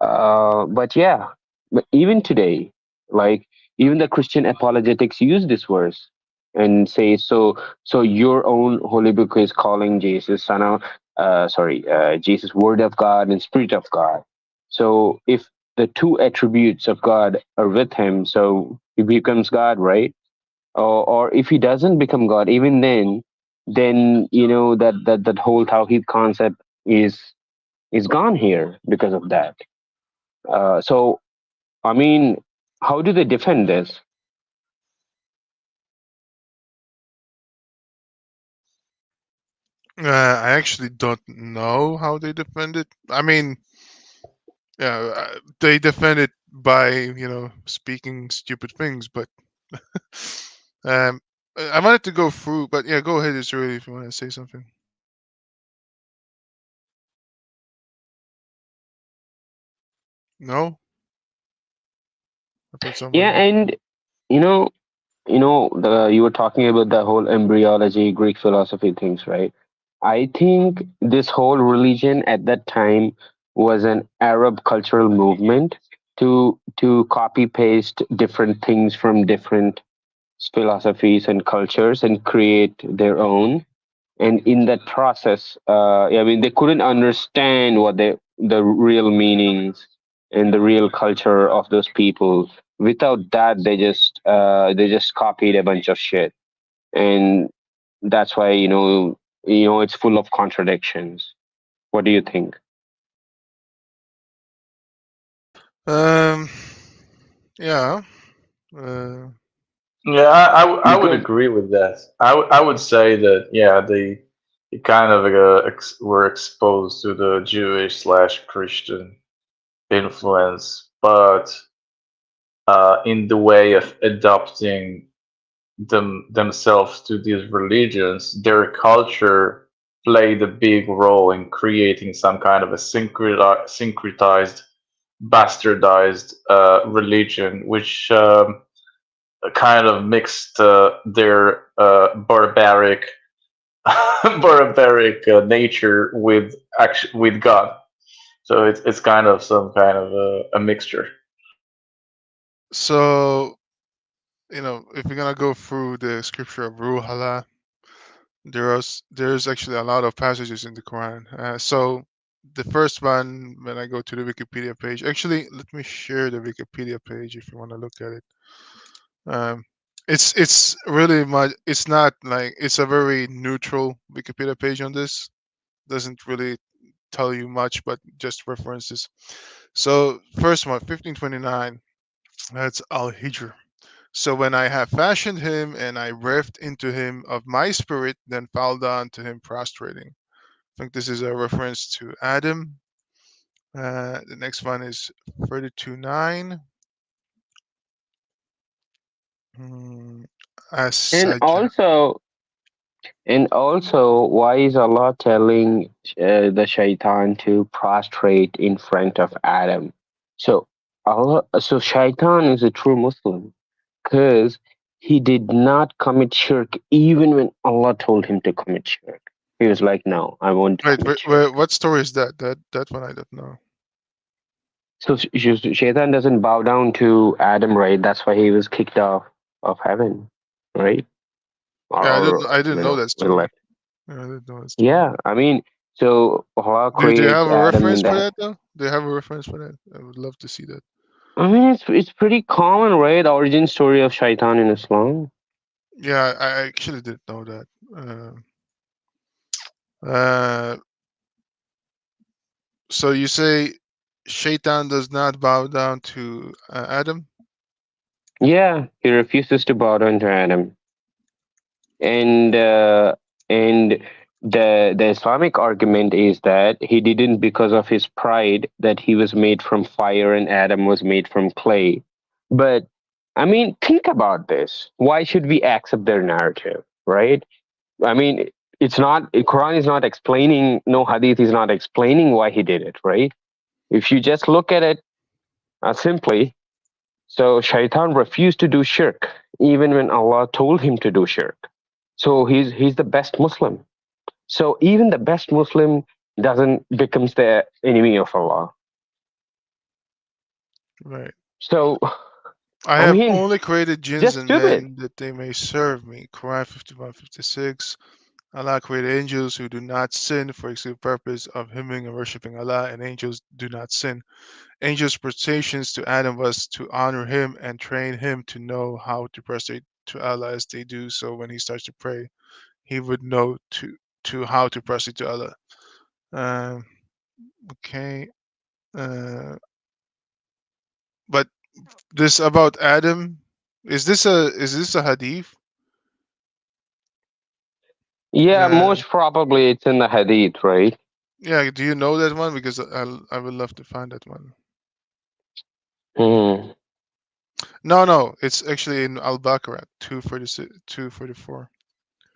But yeah, but even today, like even the Christian apologetics use this verse and say, so your own holy book is calling Jesus son of, Jesus word of God and spirit of God. So if the two attributes of God are with him, so he becomes God, right? Or if he doesn't become God, even then that whole Tawhid concept is gone here because of that. So I mean, how do they defend this? I actually don't know how they defend it. I mean, yeah, they defend it by speaking stupid things, but um, I wanted to go through, but yeah, go ahead, Israeli, if you want to say something. No, I thought Yeah, somebody. and you know, you were talking about the whole embryology, Greek philosophy things, right? I think this whole religion at that time was an Arab cultural movement to copy paste different things from different philosophies and cultures and create their own. And in that process, I mean, they couldn't understand what the real meanings and the real culture of those people. Without that, they just copied a bunch of shit, and that's why it's full of contradictions. What do you think? Um, yeah. Uh, Yeah, I would Because agree with that. I would say that yeah, they kind of were exposed to the Jewish slash Christian influence, but in the way of adopting themselves to these religions, their culture played a big role in creating some kind of a syncretized, bastardized religion, which kind of mixed their barbaric barbaric nature with with God. So it's kind of some kind of a mixture. so if you're gonna go through the scripture of Ruhala, there's actually a lot of passages in the Quran. So the first one, when I go to the Wikipedia page, actually, let me share the Wikipedia page if you want to look at it. Um, it's really much. It's not like it's a very neutral Wikipedia page on this. Doesn't really tell you much, but just references. So first one, 1529. That's Al Hijr. So when I have fashioned him and I breathed into him of my spirit, then fell down to him prostrating. I think this is a reference to Adam. The next one is 32:9. Hmm, as and Sajjah. also why is Allah telling the shaitan to prostrate in front of Adam? So shaitan is a true Muslim because he did not commit shirk even when Allah told him to commit shirk. He was like, "No, I won't Wait, commit wait, shirk." wait, what story is that? That one I don't know. So Shaitan doesn't bow down to Adam, right? That's why he was kicked off of heaven, right? Yeah, Or I didn't know that story. left. Yeah, I didn't know that story. Yeah, I mean, so Allah Do you creates have a Adam in reference for that. that though? Do you have a reference for that? I would love to see that. I mean, it's pretty common, right? The origin story of Shaitan in Islam. Yeah, I actually didn't know that. Uh, so you say Shaitan does not bow down to Adam? Yeah, he refuses to bow down to Adam. and and the Islamic argument is that he didn't because of his pride, that he was made from fire and Adam was made from clay. But I mean, think about this. Why should we accept their narrative, right? I mean, it's not Quran is not explaining, no Hadith is not explaining why he did it, right? If you just look at it simply, so Shaitan refused to do shirk even when Allah told him to do shirk. So he's the best Muslim. So even the best Muslim doesn't becomes the enemy of Allah. Right. So I I have mean, only created jinns just and stupid. men that they may serve me. Quran 51:56. Allah created angels who do not sin for exclusive purpose of hymning and worshiping Allah, and angels do not sin. Angels' prestations to Adam was to honor him and train him to know how to prostrate to Allah as they do. So when he starts to pray, he would know to how to prostrate to Allah. Um, okay. Uh, but this about Adam, is this a hadith? Yeah, Uh, most probably it's in the Hadith, right? yeah. Do you know that one? Because I would love to find that one. Hmm. No, no, it's actually in Al Baqarah 246, 244.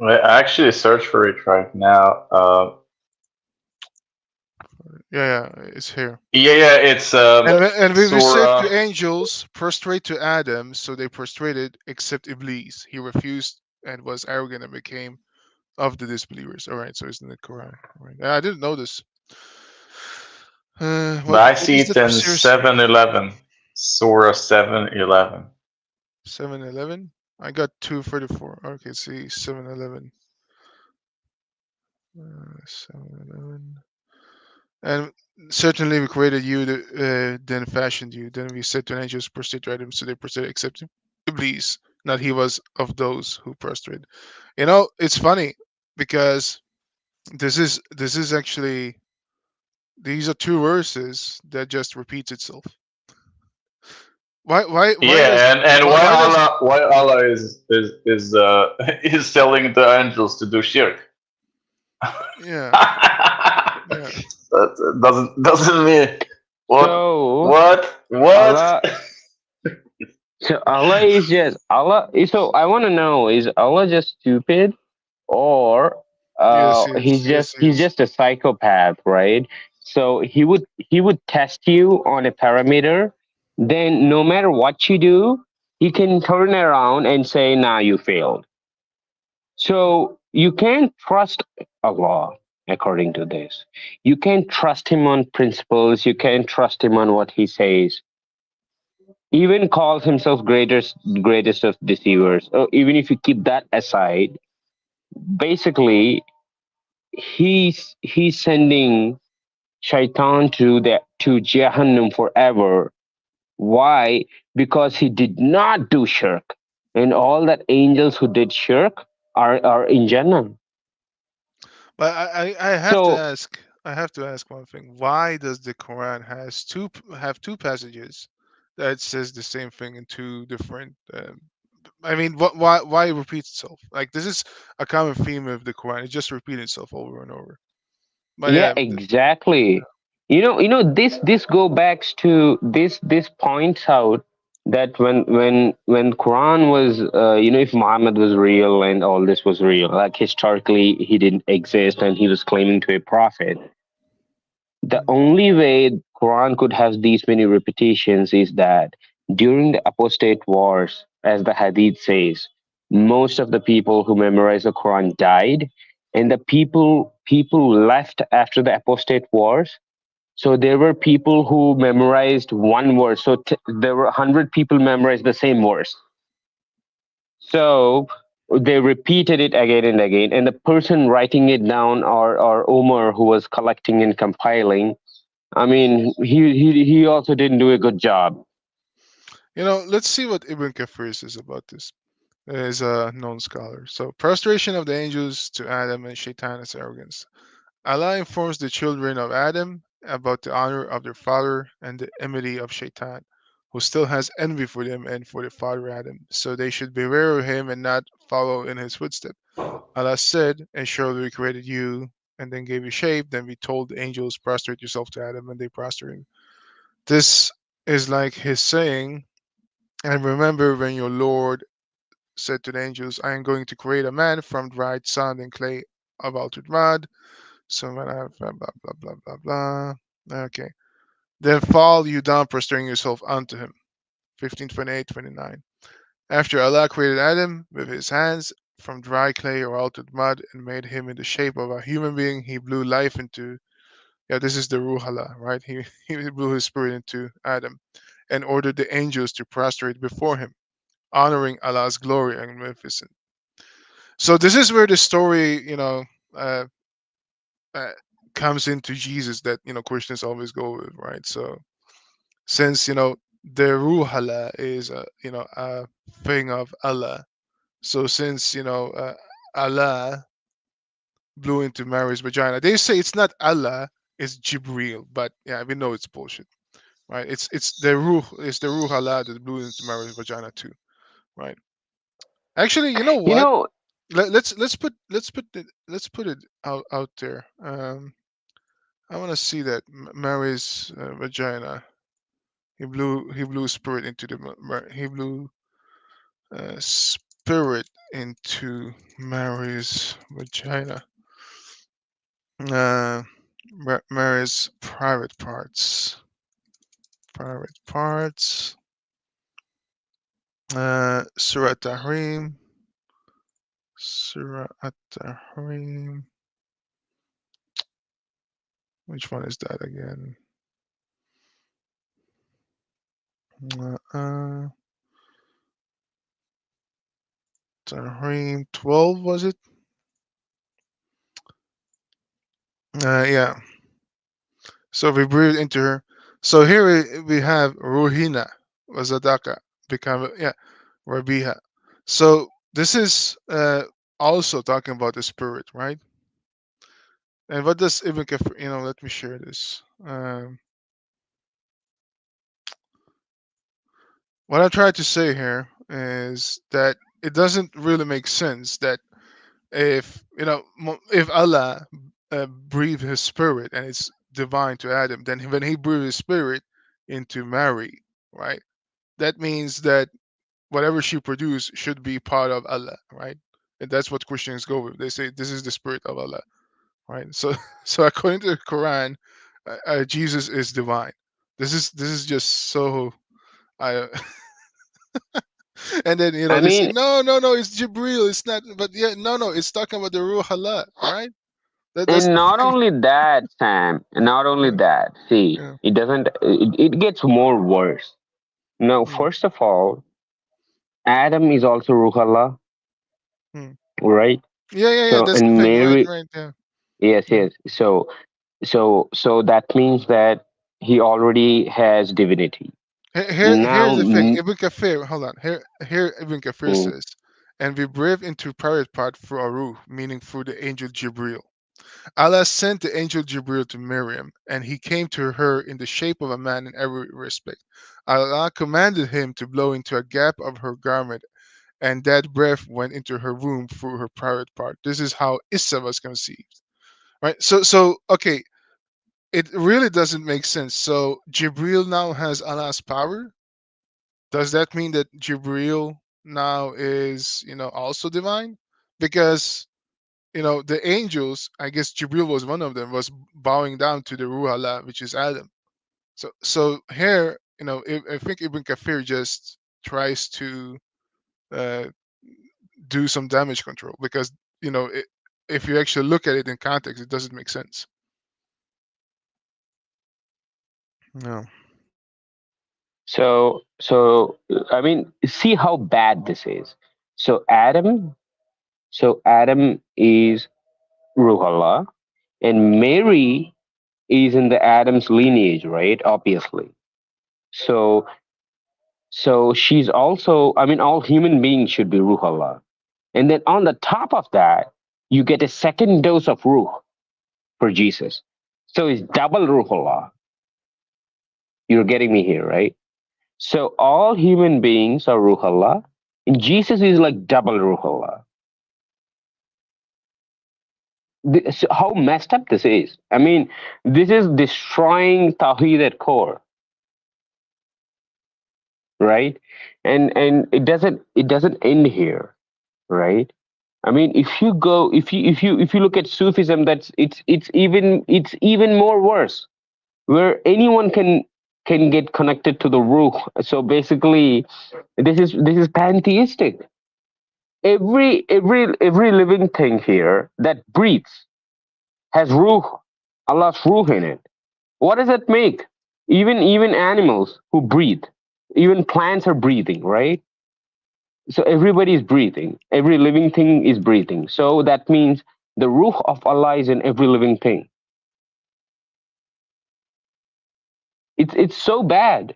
I actually search for it right now. Yeah, yeah, it's here. Yeah, it's And we said Surah. to angels, prostrate to Adam, so they prostrated, except Iblis. He refused and was arrogant and became of the disbelievers. All right, so it's in the Quran. All right. I didn't know this. But What I what see is it the in tafsir say? 711. Surah 711. 711. I got 244. Okay, see 711. 711. And certainly we created you, then fashioned you. Then we said to an angels, prostrate to Adam, so they prostrated, except Iblis. Not he was of those who prostrated. It's funny because this is actually, these are two verses that just repeats itself. Why does Yeah, and why, why does why Allah is is telling the angels to do shirk? yeah, yeah. That doesn't mean what So what. Allah, so Allah is just Allah. So I want to know: is Allah just stupid, or Yes, yes, yes, he's yes. just a psychopath, right? So he would test you on a parameter. Then no matter what you do, he can turn around and say, "Nah, you failed." So you can't trust Allah according to this. You can't trust him on principles. You can't trust him on what he says. Even calls himself greatest of deceivers. Or even if you keep that aside, basically he's sending shaitan to Jahannam forever. Why? Because he did not do shirk, and all that angels who did shirk are in Jannah. But I have to So ask. I have to ask one thing. Why does the Quran have two passages that says the same thing in two different? I mean, why it repeats itself? Like this is a common theme of the Quran. It just repeats itself over and over. But yeah, yeah, exactly. This go backs to this points out that when Quran was if Muhammad was real and all this was real, like historically he didn't exist and he was claiming to be a prophet. The mm, only way Quran could have these many repetitions is that during the apostate wars, as the Hadith says, most of the people who memorized the Quran died, and the people left after the apostate wars. So there were people who memorized one verse. So there were 100 people memorized the same verse. So they repeated it again and again, and the person writing it down, or Omar, who was collecting and compiling, I mean, he also didn't do a good job. let's see what Ibn Kathir says about this. Is a known scholar. So prostration of the angels to Adam and Shaitan is arrogance. Allah informs the children of Adam about the honor of their father and the enmity of Shaitan. who still has envy for them and for their father Adam. So they should beware of him and not follow in his footsteps. Allah said, and surely we created you and then gave you shape. Then we told the angels, prostrate yourself to Adam, and they prostrated. This is like his saying, and remember when your Lord said to the angels, I am going to create a man from dried sand and clay of altered mud. So when I blah blah blah blah blah blah. Okay. Then fall you down, prostrating yourself unto him. 15, 28, 29. After Allah created Adam with his hands from dry clay or altered mud and made him in the shape of a human being, he blew life into, yeah, this is the Ruh Allah, right? He blew his spirit into Adam and ordered the angels to prostrate before him, honoring Allah's glory and magnificence. So this is where the story, uh, uh, comes into Jesus that, Christians always go with, right? So since, the Ruh Allah is, a thing of Allah. So since Allah blew into Mary's vagina, they say it's not Allah, it's Jibril, but yeah, we know it's bullshit, right? It's the Ruh Allah that blew into Mary's vagina too, right? Actually, you know You what? know, Let's put it out there. I want to see that Mary's vagina. He blew spirit into he blew spirit into Mary's vagina. Uh, Mary's private parts. Private parts. Surah Tahrim. Surah At-Tahrim. Which one is that again? Uh, Tahrim 12, was it? Yeah. So we breathe into her. So here we have Ruhina, Wazadaka, become, yeah, Rabiha. So this is also talking about the spirit, right? And what does Ibn Kafir, let me share this. What I tried to say here is that it doesn't really make sense that if, if Allah breathed his spirit and it's divine to Adam, then when he breathed his spirit into Mary, right? That means that whatever she produced should be part of Allah, right? And that's what Christians go with. They say this is the spirit of Allah, right? So, so according to the Quran, Jesus is divine. This is just so. I and then I they say mean, no, no, no, it's Jibril. It's not. But yeah, no, no, it's talking about the Ruh Allah, right? That's and the not thing. only that, Sam, and not only Yeah, that, see, yeah, it gets more worse. Now, mm, first of all, Adam is also Ruh Allah, mm. right? Yeah, yeah, yeah. So, That's the and thing, right? Mary, Right. Yeah, yes, yeah. yes. So that means that he already has divinity. Here's Now, the thing. Ibn Kafir, hold on. Here Ibn Kafir mm, says, and we breathe into private part through Aruh, meaning through the angel Jibril. Allah sent the angel Jibril to Miriam, and he came to her in the shape of a man in every respect. Allah commanded him to blow into a gap of her garment, and that breath went into her womb through her private part. This is how Issa was conceived. Right? So okay, it really doesn't make sense. So Jibril now has Allah's power. Does that mean that Jibril now is, also divine? Because, the angels, I guess Jibril was one of them, was bowing down to the Ruh Allah, which is Adam. So here, I think Ibn Kafir just tries to uh, do some damage control because, if you actually look at it in context, it doesn't make sense. No. so I mean, see how bad this is. So Adam, so Adam is Ruh Allah, and Mary is in the Adam's lineage, right? Obviously. So so she's also, I mean, all human beings should be Ruh Allah. And then on the top of that, you get a second dose of Ruh for Jesus. So it's double Ruh Allah. You're getting me here, right? So all human beings are Ruh Allah, and Jesus is like double Ruh Allah. How messed up this is. I mean, this is destroying Tawheed at core, right? And it doesn't end here, right? I mean, if you look at Sufism, it's even more worse, where anyone can get connected to the Ruh. So basically, this is pantheistic. Every living thing here that breathes has Ruh, Allah's Ruh in it. What does that make? Even animals who breathe, even plants are breathing, right? So everybody is breathing. Every living thing is breathing. So that means the Ruh of Allah is in every living thing. It's so bad.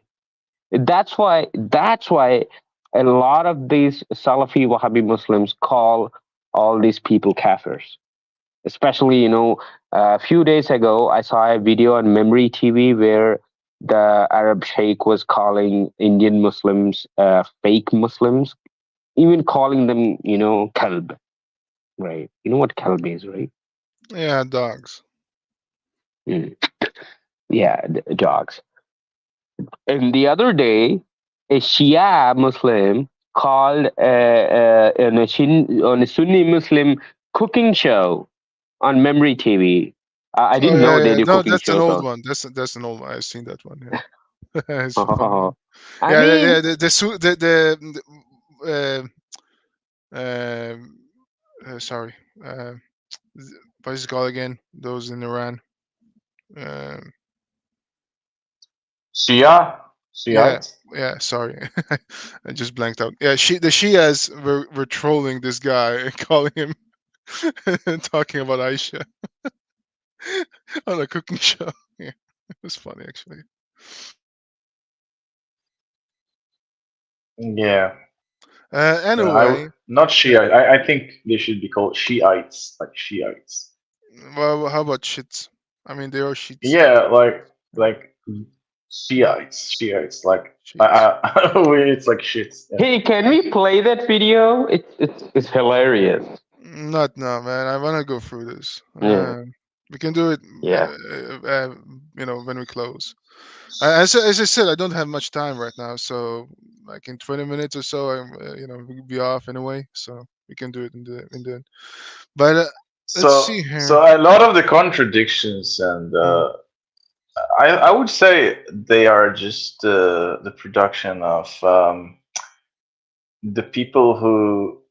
That's why a lot of these Salafi Wahhabi Muslims call all these people kafirs. Especially, a few days ago, I saw a video on Memory TV where the Arab Sheikh was calling Indian Muslims fake Muslims, even calling them, kalb, right? You know what kalb is, right? Yeah, dogs. Mm. Yeah, dogs. And the other day, a Shia Muslim called on a Sunni Muslim cooking show on Memory TV. I Oh didn't know yeah, they yeah. do No, cooking that's an shows. old So, one. That's an old one. I've seen that one. Yeah, it's funny. I Yeah, mean, the um, sorry, uh, what is it called again? Those in Iran. Um, Shia, yeah, Shiite. yeah. Sorry, I just blanked out. Yeah, the Shias were trolling this guy, calling him talking about Aisha on a cooking show. Yeah, it was funny actually. Yeah, Anyway, not Shiite. I think they should be called Shiites, like Shiites. well, how about shits? I mean, they are shits. Yeah, like Shiites. Like Shits. it's like shit. Yeah. hey, can we play that video? It's hilarious. Not now, man. I want to go through this. Yeah, We can do it, yeah. when we close. As I said, I don't have much time right now, so like in 20 minutes or so, we'll be off anyway, so we can do it in the. But let's see So here. a lot of the contradictions, and Hmm. I would say they are just the production of the people who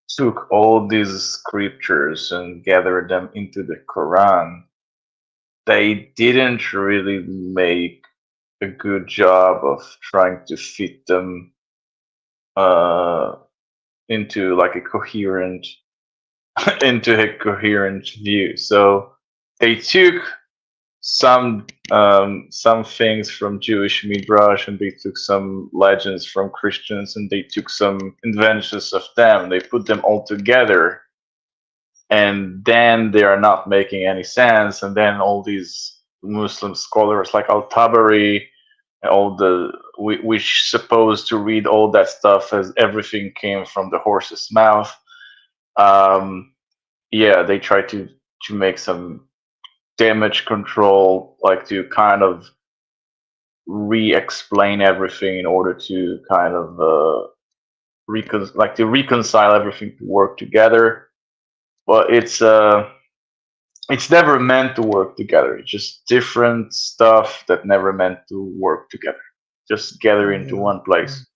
took all these scriptures and gathered them into the Quran. They didn't really make a good job of trying to fit them uh, into like a coherent into a coherent view. So they took some things from Jewish midrash, and they took some legends from Christians, and they took some inventions of them. They put them all together, and then they are not making any sense. And then all these Muslim scholars like Al-Tabari, all the which supposed to read all that stuff as everything came from the horse's mouth. Um, yeah, they try to make some damage control, like to kind of re-explain everything in order to kind of to reconcile everything to work together. But it's never meant to work together. It's just different stuff that never meant to work together. Just gather into Mm, one mm. place.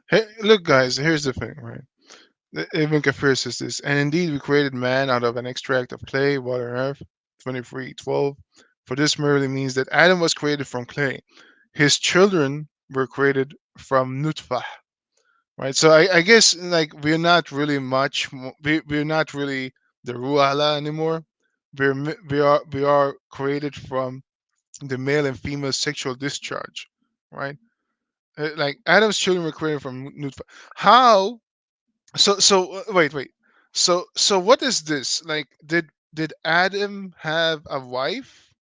Hey, look, guys. Here's the thing, right? Ibn Kafir says this, and indeed we created man out of an extract of clay, water, and earth. 23:12. For this merely means that Adam was created from clay. His children were created from nutfah, right? So I guess like we're not really we're not really the ru'ala anymore. We are created from the male and female sexual discharge, right? Like Adam's children were created from nutfah. How? Wait. So what is this? Like did Adam have a wife?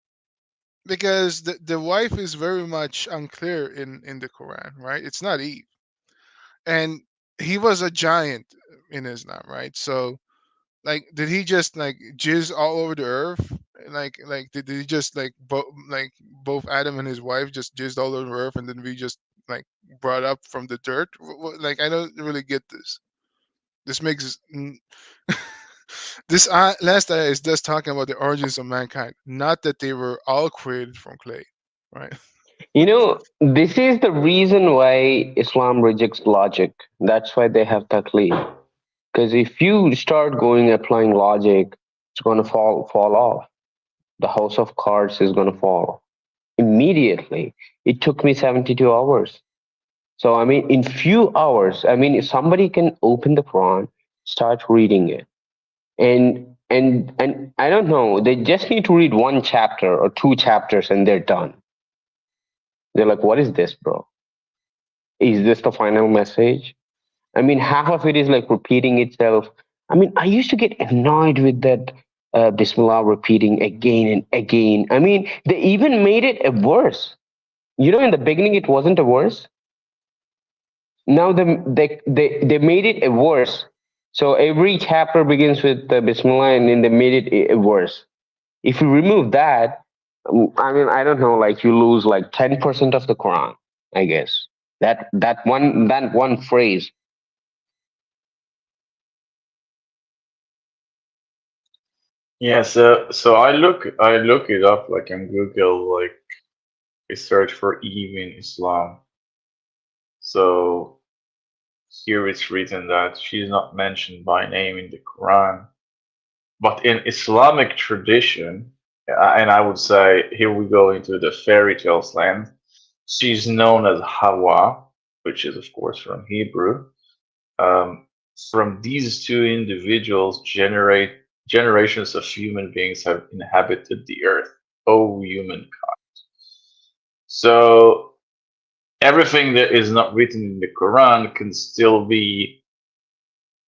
because the wife is very much unclear in the Quran, right? It's not Eve, and he was a giant in Islam, right? So like, did he just like jizz all over the earth? Like did he just like both Adam and his wife just jizzed all over the earth, and then we just like brought up from the dirt? Like, I don't really get this. This makes this last ayah is just talking about the origins of mankind, not that they were all created from clay, right? You know, this is the reason why Islam rejects logic. That's why they have taqlid. Because if you start going applying logic, it's going to fall off. The house of cards is going to fall immediately. It took me 72 hours. So I mean, in few hours, I mean, if somebody can open the Quran, start reading it, and I don't know, they just need to read one chapter or two chapters, and they're done. They're like, "What is this, bro? Is this the final message?" I mean, half of it is like repeating itself. I mean, I used to get annoyed with that Bismillah repeating again and again. I mean, they even made it a verse. You know, in the beginning, it wasn't a verse. Now they made it a verse. So every chapter begins with Bismillah, and then they made it a verse. If you remove that, I mean, I don't know, like you lose like 10% of the Quran, I guess. That one phrase. Yeah, so I look it up like on Google, like I search for Eve in Islam. So here it's written that she's not mentioned by name in the Quran, but in Islamic tradition, and I would say here we go into the fairy tales land. She's known as Hawa, which is of course from Hebrew. Um, from these two individuals generate generations of human beings have inhabited the earth, O humankind. So everything that is not written in the Quran can still be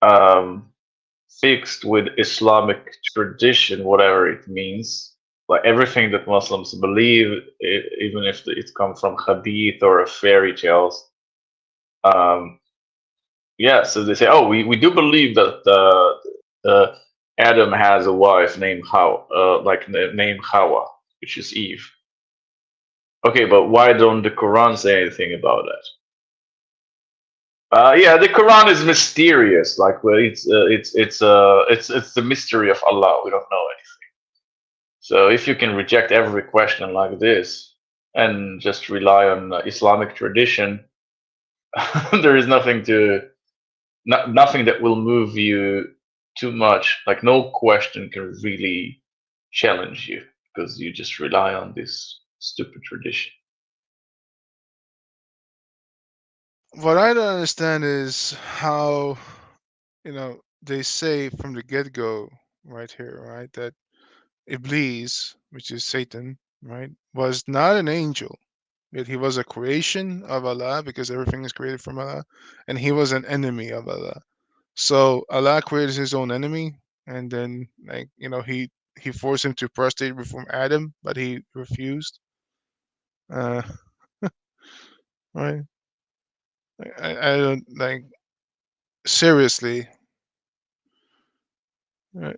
um, fixed with Islamic tradition, whatever it means. Like everything that Muslims believe, even if it comes from hadith or fairy tales. Um, yeah, so they say, oh, we do believe that Adam has a wife named named Hawa, which is Eve. Okay, but why don't the Quran say anything about that? Yeah, the Quran is mysterious. Like, well, it's the mystery of Allah. We don't know anything. So if you can reject every question like this and just rely on Islamic tradition, there is nothing that will move you too much. Like, no question can really challenge you because you just rely on this stupid tradition. What I don't understand is how, they say from the get-go right here, right, that Iblis, which is Satan, right, was not an angel. Yet he was a creation of Allah because everything is created from Allah, and he was an enemy of Allah. So Allah created his own enemy, and then he forced him to prostrate before Adam, but he refused. Uh, right? I don't like, seriously.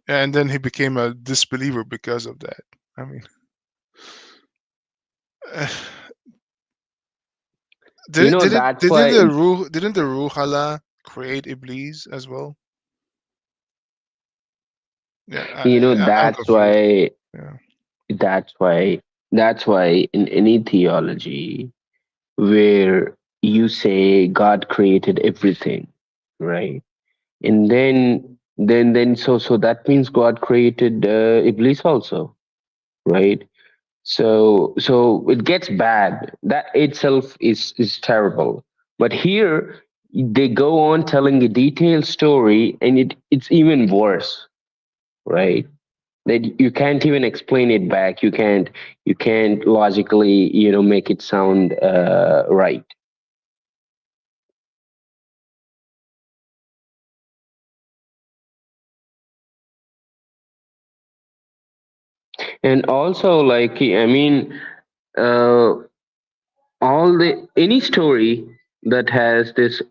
And then he became a disbeliever because of that. I mean, You know, that's why. didn't the Ruh Allah create Iblis as well? Yeah, You know, I'm that's confused. why. Yeah. That's why. That's why in any theology where you say God created everything, right? And then so that means God created Iblis also, right? So it gets bad. That itself is terrible. But here they go on telling a detailed story, and it's even worse, right? That you can't even explain it back. You can't logically make it sound right. And also, like, I mean, uh, all the any story that has this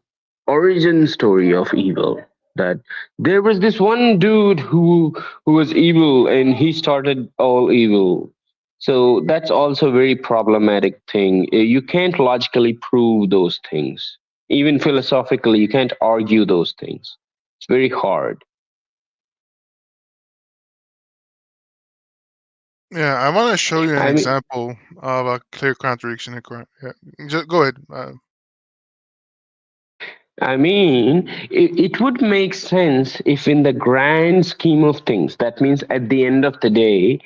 origin story of evil, that there was this one dude who was evil and he started all evil. So that's also a very problematic thing. You can't logically prove those things. Even philosophically, you can't argue those things. It's very hard. Yeah, I want to show you an I mean, example of a clear contradiction in Quran. Yeah, just go ahead. it would make sense if, in the grand scheme of things, that means at the end of the day,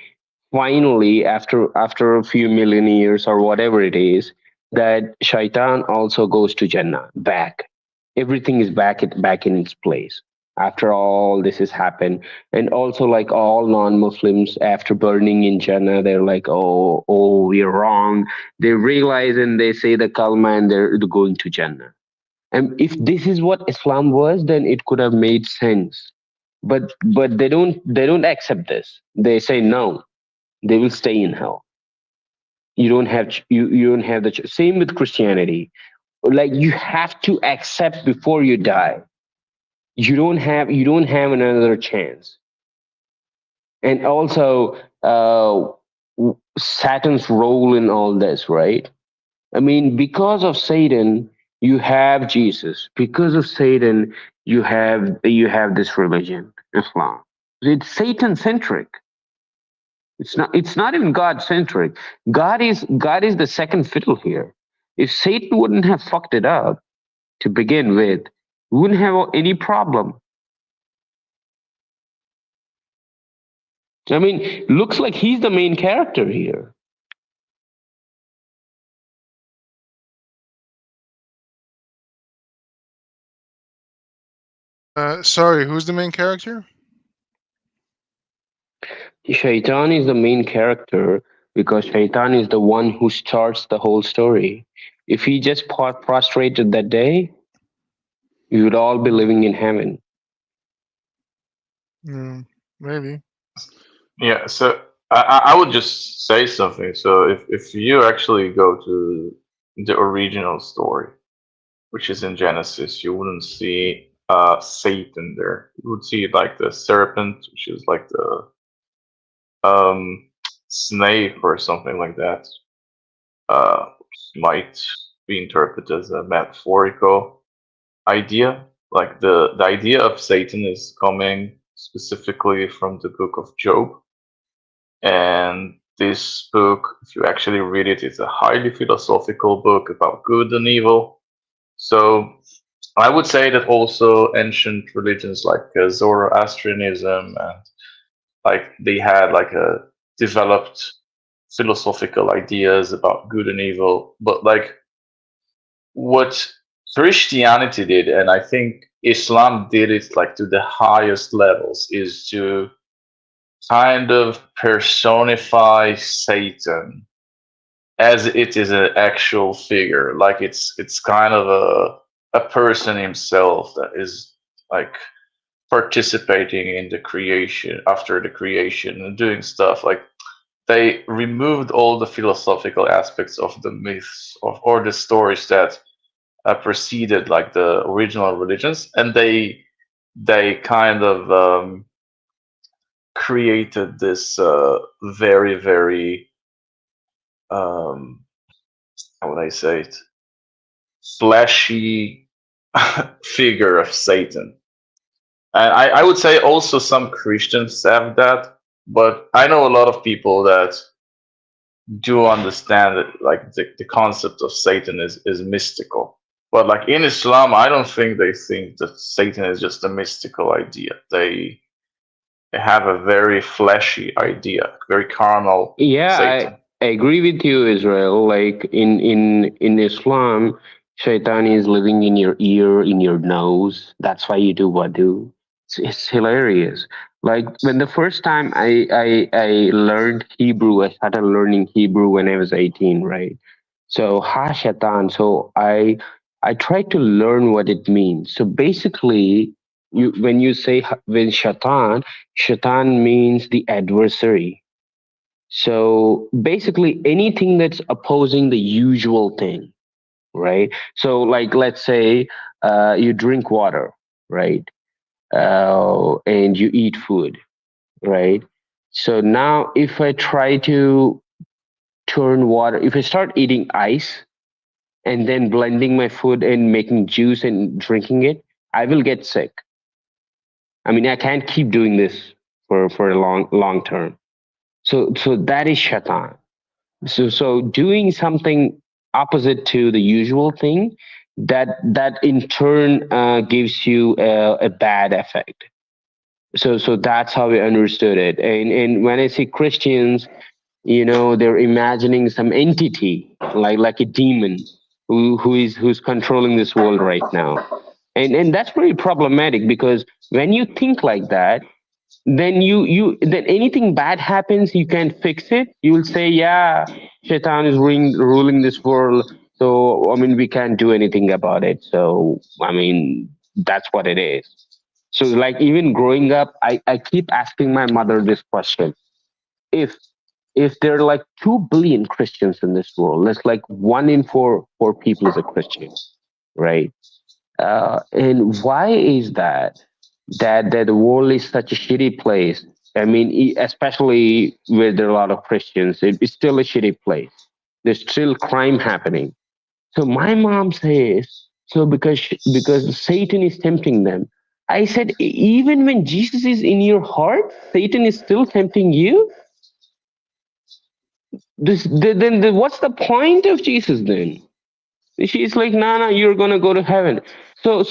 finally, after a few million years or whatever it is, that shaitan also goes to Jannah back. Everything is back in its place after all this has happened. And also, like all non-Muslims, after burning in Jannah, they're like, oh, we're wrong. They realize and they say the kalma and they're going to Jannah. And if this is what Islam was, then it could have made sense. But they don't accept this. They say no, they will stay in hell. You don't have the same with Christianity. Like, you have to accept before you die. You don't have another chance. And also, Satan's role in all this, right? I mean, because of Satan, you have Jesus. Because of Satan, you have this religion, Islam. It's Satan centric. It's not even God centric. God is the second fiddle here. If Satan wouldn't have fucked it up to begin with, we wouldn't have any problem. I mean, looks like he's the main character here. Sorry, who's the main character? Shaitan is the main character because Shaitan is the one who starts the whole story. If he just prostrated that day, we would all be living in heaven. Maybe. Yeah, so I would just say something. So if you actually go to the original story, which is in Genesis, you wouldn't see Satan there. You would see like the serpent, which is like the um, snake or something like that. Which might be interpreted as a metaphorical idea. Like the idea of Satan is coming specifically from the book of Job. And this book, if you actually read it, it's a highly philosophical book about good and evil. So I would say that also ancient religions like Zoroastrianism and like they had like a developed philosophical ideas about good and evil. But like what Christianity did, and I think Islam did it like to the highest levels, is to kind of personify Satan as it is an actual figure. Like it's kind of a person himself that is like participating in the creation after the creation and doing stuff like they removed all the philosophical aspects of the myths of or the stories that preceded like the original religions, and they kind of created this very very um, how would I say it, flashy figure of Satan. And I would say also some Christians have that, but I know a lot of people that do understand that like the concept of Satan is mystical. But like in Islam, I don't think they think that Satan is just a mystical idea. They have a very fleshy idea, very carnal Yeah, Satan. I agree with you, Israel. Like in Islam, Shaitan is living in your ear, in your nose. That's why you do wudu. It's hilarious. Like, when the first time I learned Hebrew, I started learning Hebrew when I was 18, right? So ha Shaitan. So I tried to learn what it means. So basically, when you say when Shaitan, Shaitan means the adversary. So basically, anything that's opposing the usual thing, right? So, like, let's say you drink water, right? And you eat food, right? So now, if I try to turn water, if I start eating ice and then blending my food and making juice and drinking it, I will get sick. I mean, I can't keep doing this for a long term. So that is shaitan. So doing something opposite to the usual thing, that in turn gives you a bad effect. So that's how we understood it. And when I see Christians, they're imagining some entity like a demon who's controlling this world right now. And that's pretty problematic, because when you think like that, then then anything bad happens, you can fix it. You will say, yeah, shaitan is ruling this world, so I mean we can't do anything about it. So I mean, that's what it is. So, like, even growing up, I keep asking my mother this question: if there are like 2 billion Christians in this world, that's like 1 in 4 people is a Christian, right? And why is that the world is such a shitty place? I mean, especially where there are a lot of Christians, it's still a shitty place. There's still crime happening. So my mom says, so because Satan is tempting them. I said, even when Jesus is in your heart, Satan is still tempting you. Then what's the point of Jesus then? She's like, nah, nah, you're gonna go to heaven. So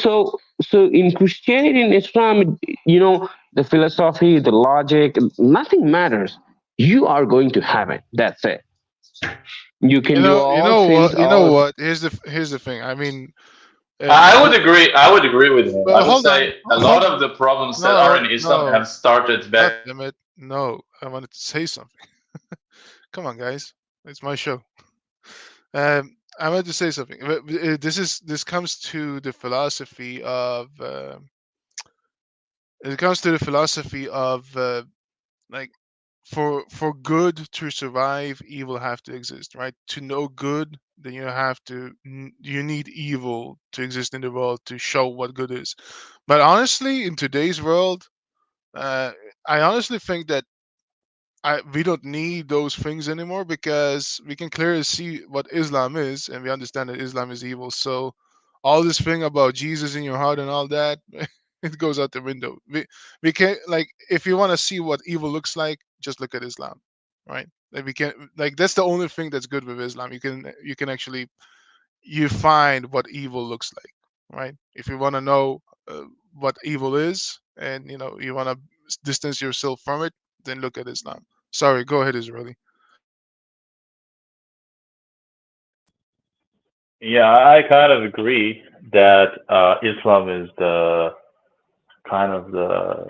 in Christianity and Islam, the philosophy, the logic, nothing matters. You are going to heaven. That's it. You can do You all know sins, what? You know all. what? Here's the thing. I mean, I would you, agree. I would agree with him. I but would hold on, say a lot hold of on. the problems that are No, in Islam no, have started God back. damn it, no. I wanted to say something. Come on, guys. It's my show. I wanted to say something. This comes to the philosophy of it comes to the philosophy of like for good to survive, evil have to exist, right? To know good, then you need evil to exist in the world to show what good is. But honestly, in today's world, uh, I honestly think that we don't need those things anymore, because we can clearly see what Islam is, and we understand that Islam is evil. So all this thing about Jesus in your heart and all that, it goes out the window. We can, like, if you want to see what evil looks like, just look at Islam, right? Like, we can, like, that's the only thing that's good with Islam. You can actually, you find what evil looks like, right? If you want to know what evil is, and you want to distance yourself from it, then look at Islam. Sorry, go ahead, Israeli. Yeah, I kind of agree that Islam is the kind of the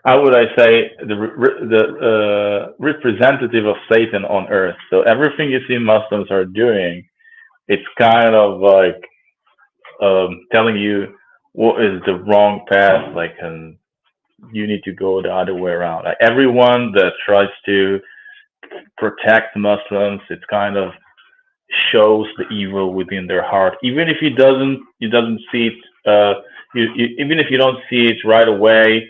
how would I say the representative of Satan on earth. So everything you see Muslims are doing, it's kind of like telling you what is the wrong path, like, and you need to go the other way around. Like everyone that tries to protect Muslims, it kind of shows the evil within their heart, even if you doesn't see it. Even if you don't see it right away,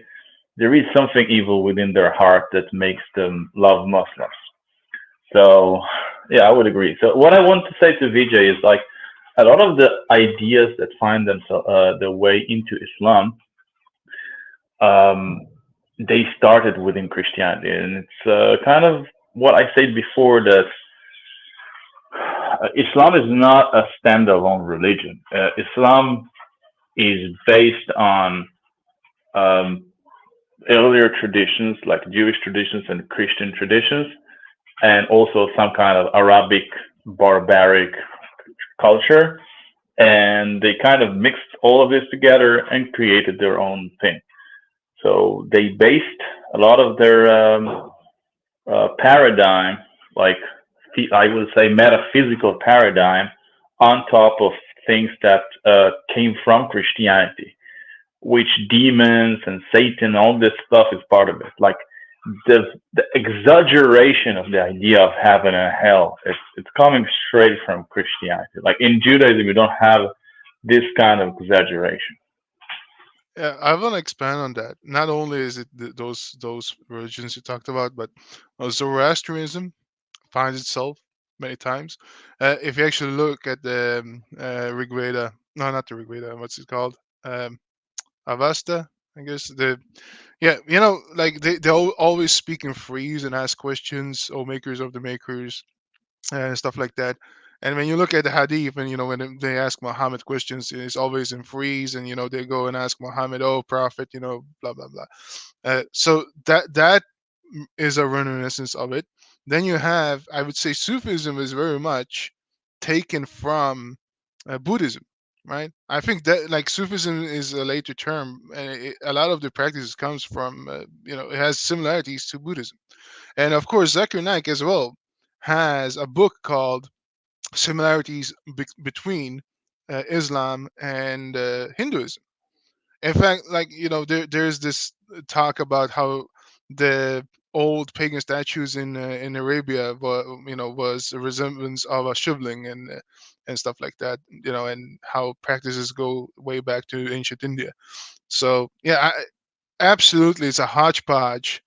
there is something evil within their heart that makes them love Muslims. So, yeah, I would agree. So, what I want to say to Vijay is like a lot of the ideas that find themselves their way into Islam, um, they started within Christianity, and it's kind of what I said before that Islam is not a standalone religion. Islam is based on um, earlier traditions like Jewish traditions and Christian traditions, and also some kind of Arabic barbaric culture. And they kind of mixed all of this together and created their own thing. So they based a lot of their paradigm, like I would say metaphysical paradigm, on top of things that came from Christianity, which demons and Satan, all this stuff is part of it. Like the exaggeration of the idea of heaven and hell. It's coming straight from Christianity. Like in Judaism, you don't have this kind of exaggeration. Yeah, I want to expand on that. Not only is it those religions you talked about, but Zoroastrianism finds itself many times. If you actually look at the Rig Veda, no, not the Rig Veda, what's it called? Avesta, I guess. Yeah, like they always speak in freeze and ask questions, oh makers of the makers, and stuff like that. And when you look at the hadith, and when they ask Muhammad questions, it's always in freeze, and they go and ask Muhammad, oh prophet, blah blah blah. So that is a reminiscence of it. Then you have, I would say, Sufism is very much taken from Buddhism, right? I think that like Sufism is a later term, and a lot of the practices comes from, it has similarities to Buddhism, and of course Zakir Naik as well has a book called Similarities Between Islam and Hinduism. In fact, like there's this talk about how the old pagan statues in Arabia was a resemblance of a shivling and stuff like that, and how practices go way back to ancient India. So yeah, absolutely, it's a hodgepodge,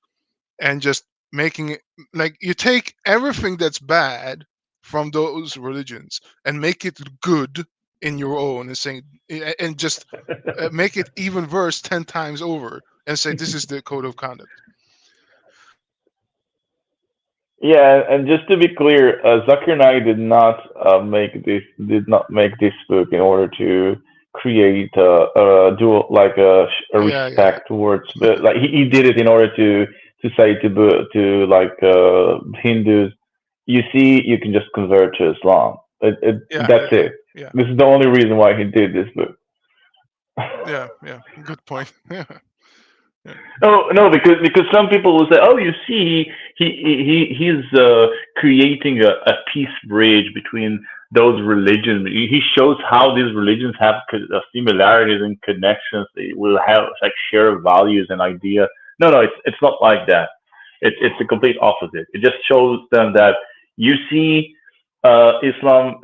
and just making it like you take everything that's bad from those religions and make it good in your own, and saying and just make it even worse 10 times over and say this is the code of conduct. Yeah, and just to be clear, Zakir Naik did not make this book in order to create a dual like a Yeah, respect towards, but like he did it in order to say to like Hindus, you see, you can just convert to Islam. yeah, That's yeah, it. yeah, This is the only reason why he did this book. yeah. Good point. Yeah, yeah, No, no, because some people will say, "Oh, you see, he's creating a peace bridge between those religions. He shows how these religions have similarities and connections. They will have like share values and idea." No, no, it's not like that. It's the complete opposite. It just shows them that you see, Islam.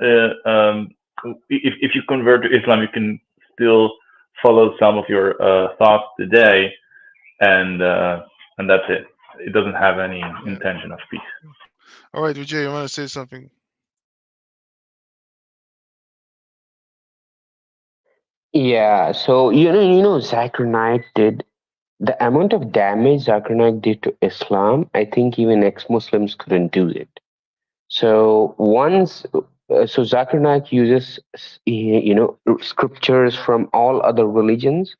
If you convert to Islam, you can still follow some of your thoughts today, and that's it. It doesn't have any yeah. intention of peace. All right, Vijay, you want to say something? Yeah, so Zakir Naik did the amount of damage Zakir Naik did to Islam. I think even ex-Muslims couldn't do it. So Zakir Naik uses scriptures from all other religions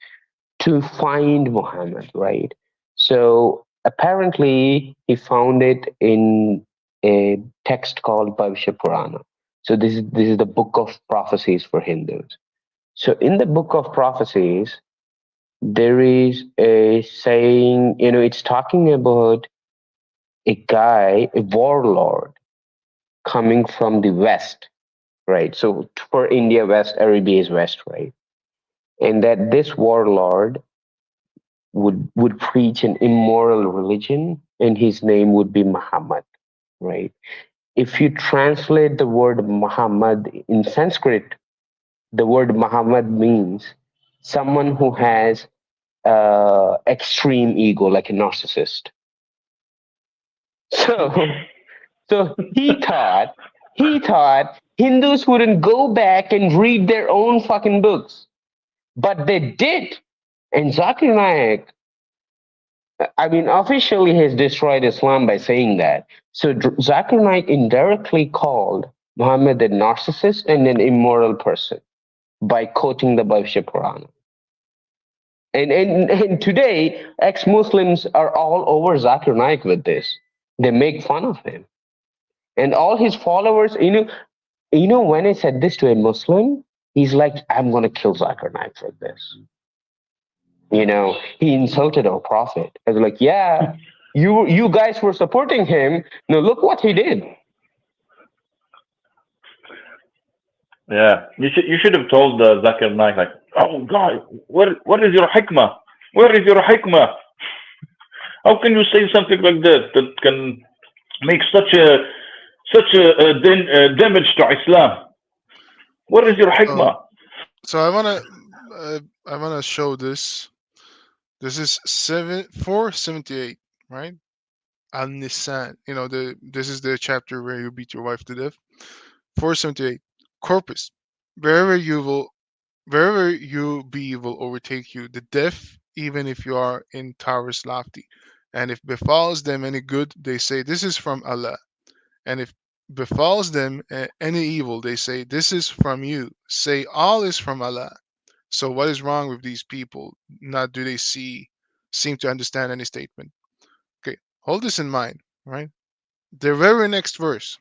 to find Muhammad, right? So apparently he found it in a text called Bhavishya Purana. So this is the book of prophecies for Hindus. So in the book of prophecies, there is a saying, it's talking about a guy, a warlord coming from the west, right? So for India, West, Arabia is west, right? And that this warlord would preach an immoral religion, and his name would be Muhammad, right? If you translate the word Muhammad in Sanskrit, the word Muhammad means someone who has extreme ego, like a narcissist. So, so he thought Hindus wouldn't go back and read their own fucking books, but they did. And Zakir Naik, I mean, officially has destroyed Islam by saying that. So Zakir Naik indirectly called Muhammad a narcissist and an immoral person by quoting the Bhavishya Purana. And today, ex-Muslims are all over Zakir Naik with this. They make fun of him. And all his followers, when I said this to a Muslim, he's like, I'm going to kill Zakir Naik for this. He insulted our prophet. I was like, yeah, you guys were supporting him. Now look what he did. Yeah, you should have told Zakir Naik, like, "Oh God, what is your hikmah? Where is your hikmah?" How can you say something like that that can make such a damage to Islam? What is your So, hikmah? so I wanna show this. This is 478, right? Al Nisan. This is the chapter where you beat your wife to death. 478. Corpus. Wherever you will Wherever you be will overtake you, the deaf, even if you are in towers lofty. And if befalls them any good, they say, this is from Allah. And if befalls them any evil, they say, this is from you. Say, all is from Allah. So what is wrong with these people? Not do they seem to understand any statement. Okay, hold this in mind, right? The very next verse.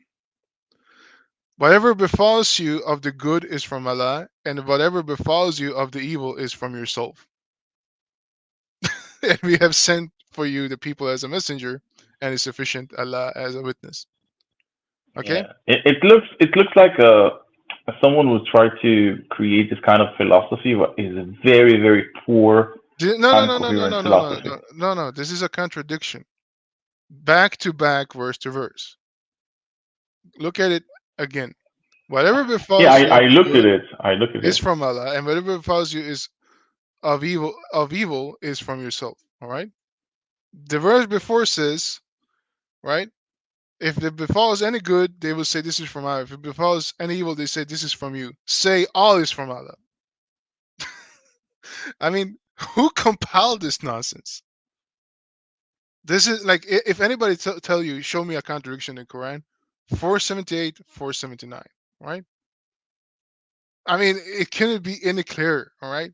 Whatever befalls you of the good is from Allah, and whatever befalls you of the evil is from yourself. And we have sent for you the people as a messenger, and is sufficient Allah as a witness. Okay? Yeah, it looks like someone who tried to create this kind of philosophy, but is a very very poor, No, no, no, no, no, incoherent no, no, no, philosophy. no, no, no. This is a contradiction. Back to back, verse to verse. Look at it again. Whatever Yeah, befalls I, you I of the looked at good it. I looked at is it. from Allah, and whatever befalls you is of evil is from yourself. All right. The verse before says, right? If it befalls any good, they will say this is from Allah. If it befalls any evil, they say this is from you. Say all is from Allah. I mean, who compiled this nonsense? This is like if anybody tell you, show me a contradiction in the Quran, 478, 479, right? I mean, it couldn't be any clearer, all right?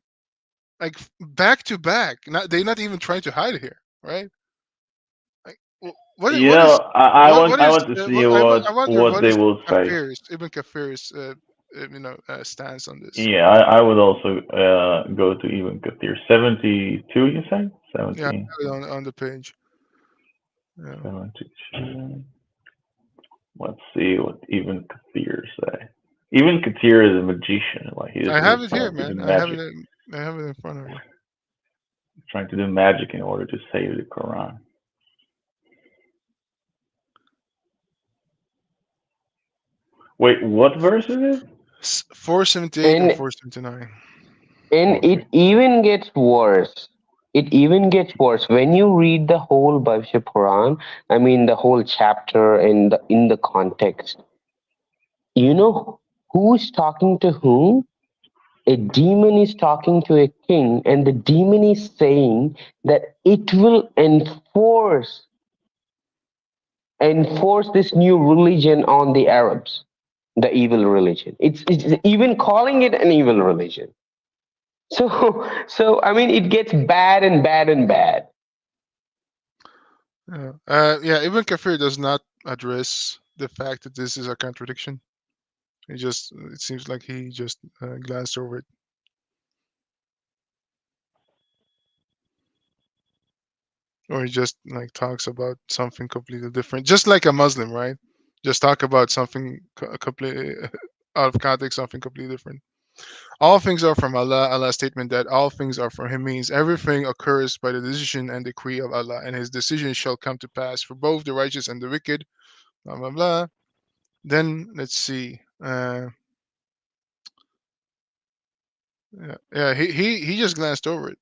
Like back to back. They're not even trying to hide it here, right? Like, what is I want what I is want to see what I wonder what what they is will say. Ibn Kafir's stance on this. Yeah, I would also go to even Kathir. 72, you say? Yeah, I 70, have it on the page. Yeah. 72. Let's see what even Kathir say. Even Kathir is a magician. Like I he's have it here, trying to do man. I have it. magic. I have it in front of me. Trying to do magic in order to save the Quran. Wait, what verse is it? 478 and And 479. it Okay. even gets worse. It even gets worse when you read the whole Bhagavad Quran. I mean, the whole chapter in the context. You know who's talking to whom? A demon is talking to a king, and the demon is saying that it will enforce this new religion on the Arabs, the evil religion. It's even calling it an evil religion. So I mean, it gets bad and bad and bad. Yeah, Ibn Kafir does not address the fact that this is a contradiction. It seems like he just glanced over it. Or he just like talks about something completely different, just like a Muslim, right? Just talk about something completely out of context, something completely different. All things are from Allah. Allah's statement that all things are from Him means everything occurs by the decision and decree of Allah, and His decision shall come to pass for both the righteous and the wicked. Blah blah blah. Then let's see. Yeah, he just glanced over it.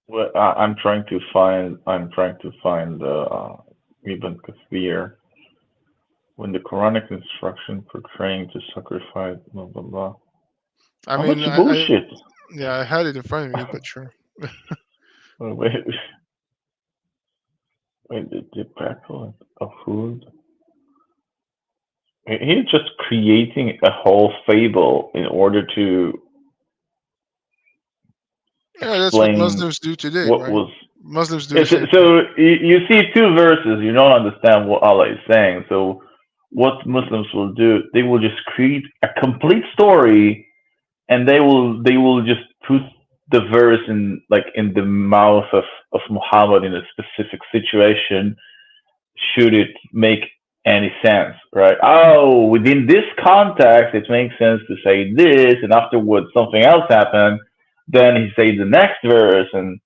Well, I'm trying to find. I'm trying to find Ibn Kathir. When the Quranic instruction portraying to sacrifice, blah blah blah. I How mean, much bullshit! yeah, I had it in front of me, but sure. Wait, wait, the battle of food. He's just creating a whole fable in order to Yeah, that's what explain Muslims do today, what right? was. Muslims do the Yes, same thing. so you see two verses, you don't understand what Allah is saying. So what Muslims will do, they will just create a complete story, and they will just put the verse in the mouth of Muhammad in a specific situation, should it make any sense, right? Oh, within this context, it makes sense to say this, and afterwards something else happened. Then he says the next verse, and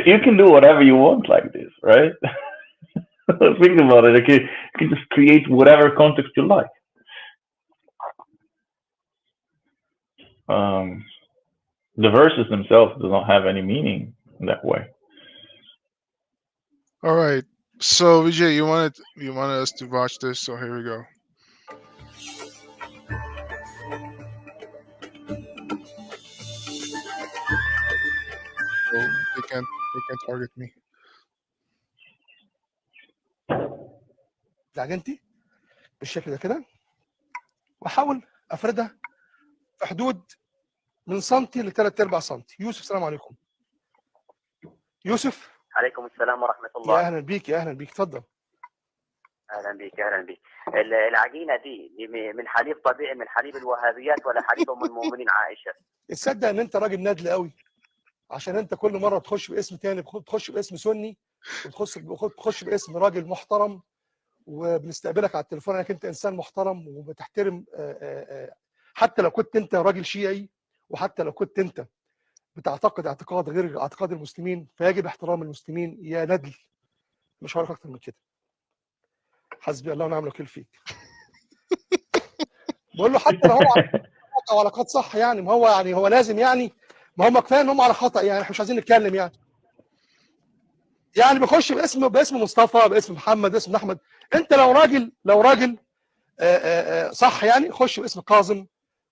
You can do whatever you want like this, right? Think about it. Okay, you can just create whatever context you like. The verses themselves do not have any meaning in that way. All right. So Vijay, you wanted us to watch this, so here we go. So they can't target me. عجنتي بالشكل ده كده، واحاول افردها في حدود من سنتي لثلاث ارباع سنتي. يوسف السلام عليكم. يوسف. عليكم السلام ورحمة يا الله. اهلا بيك يا اهلا بيك، اتفضل. اهلا بيك اهلا بيك. العجينة دي من حليب طبيعي من حليب الوهابيات ولا حليب ام المؤمنين عائشة؟ تصدق ان انت راجل نادل قوي، عشان انت كل مره تخش باسم تاني، تخش باسم سني وتخش باسم راجل محترم، وبنستقبلك على التليفون انك انت انسان محترم وبتحترم، حتى لو كنت انت راجل شيعي، وحتى لو كنت انت بتعتقد اعتقاد غير اعتقاد المسلمين، فيجب احترام المسلمين يا ندل. مش هقول اكتر من كده. حسبي الله ونعم الوكيل فيك. بقول له حتى لو هو على خطا وعلاقات صح، يعني ما هو يعني هو لازم يعني، ما هم كفايه ان هم على خطا، يعني احنا مش عايزين نتكلم يعني بيخش باسم مصطفى، باسم محمد، باسم احمد. انت لو راجل صح يعني، خش باسم كاظم،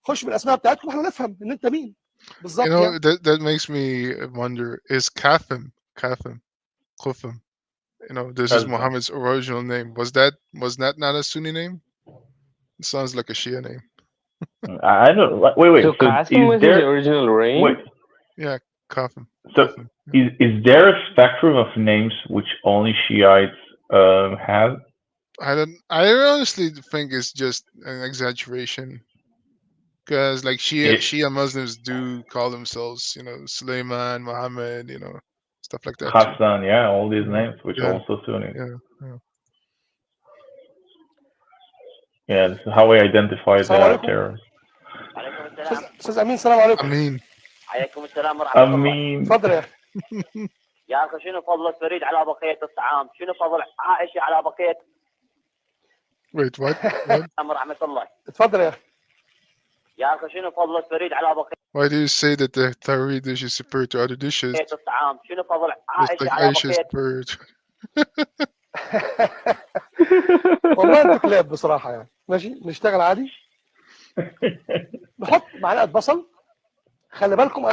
خش بالاسماء بتاعتكم احنا نفهم ان انت مين بالظبط يعني. That makes me wonder, is Kafim, Kufim, this is Muhammad's original name. Was that not a Sunni name? It sounds like a Shia name. I don't. Wait. So Qasim was his original name? Wait. Yeah, Kafim. So is there a spectrum of names which only Shiites have? I honestly think it's just an exaggeration. Because like Shia Muslims do call themselves, Suleiman, Muhammad, stuff like that. Hassan, yeah, all these names, which are also Sunni. Yeah, this is how we identify their terrorists. عليكم السلام. استاذ امين السلام عليكم. امين. عليكم السلام ورحمة الله. امين. اتفضل يا اخي. يا اخي شنو فضل الفريد على بقية الطعام؟ شنو فضل عائشة على بقية؟ Wait, what? ورحمة الله. اتفضل يا اخي. يا اخي شنو فضل الفريد على بقية؟ Why do you say that the Tawhid dish is superior to other dishes? الطعام شنو فضل It's like عائشة Aisha is superior to... والله انتوا كلاب بصراحه يعني. ماشي نشتغل عادي. نحط معلقه بصل. خلي بالكم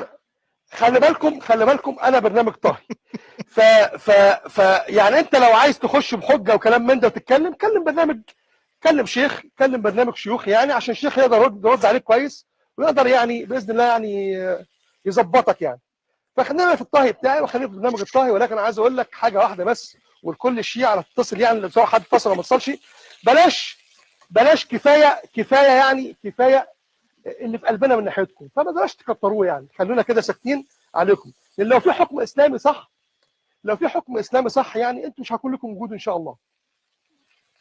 انا برنامج طهي. ف يعني انت لو عايز تخش بحجه وكلام من ده وتتكلم، كلم برنامج شيوخ يعني، عشان الشيخ يقدر يرد عليك كويس، ويقدر يعني باذن الله يعني يظبطك يعني. فخلينا في الطهي بتاعي وخلينا في برنامج الطهي، ولكن عايز اقول لك حاجه واحده بس، والكل الشيعة تتصل يعني، لو حد اتصل وما اتصلش بلاش كفايه اللي في قلبنا من ناحيتكم، فما بلاش تكتروه يعني، خلونا كده ساكتين عليكم، لان لو في حكم اسلامي صح يعني انتوا مش هيكون لكم وجود ان شاء الله.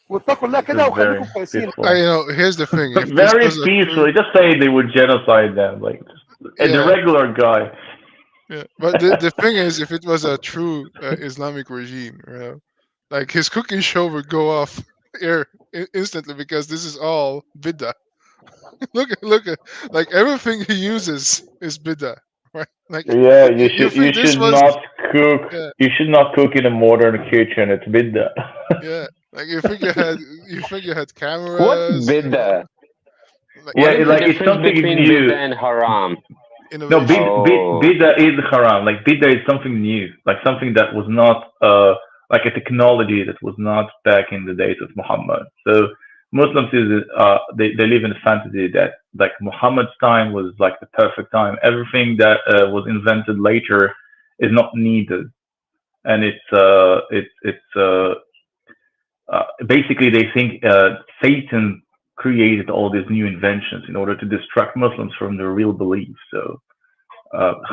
واتقوا الله كده وخليكم كويسين. Here's the thing. If very peacefully, just say they would genocide them, like the regular guy. Yeah, but the thing is, if it was a true Islamic regime, like his cooking show would go off air instantly, because this is all bid'ah. look at like everything he uses is bid'ah, right? Like you should not cook. Yeah. You should not cook in a modern kitchen. It's bid'ah. Yeah, like you think you had cameras. What's bid'ah? It's something between new. Bid'ah and haram. No, bid'ah is haram. Like bid'ah is something new, like something that was not like a technology that was not back in the days of Muhammad. So Muslims they live in a fantasy that like Muhammad's time was like the perfect time. Everything that was invented later is not needed, and it's basically they think Satan created all these new inventions in order to distract Muslims from their real beliefs. So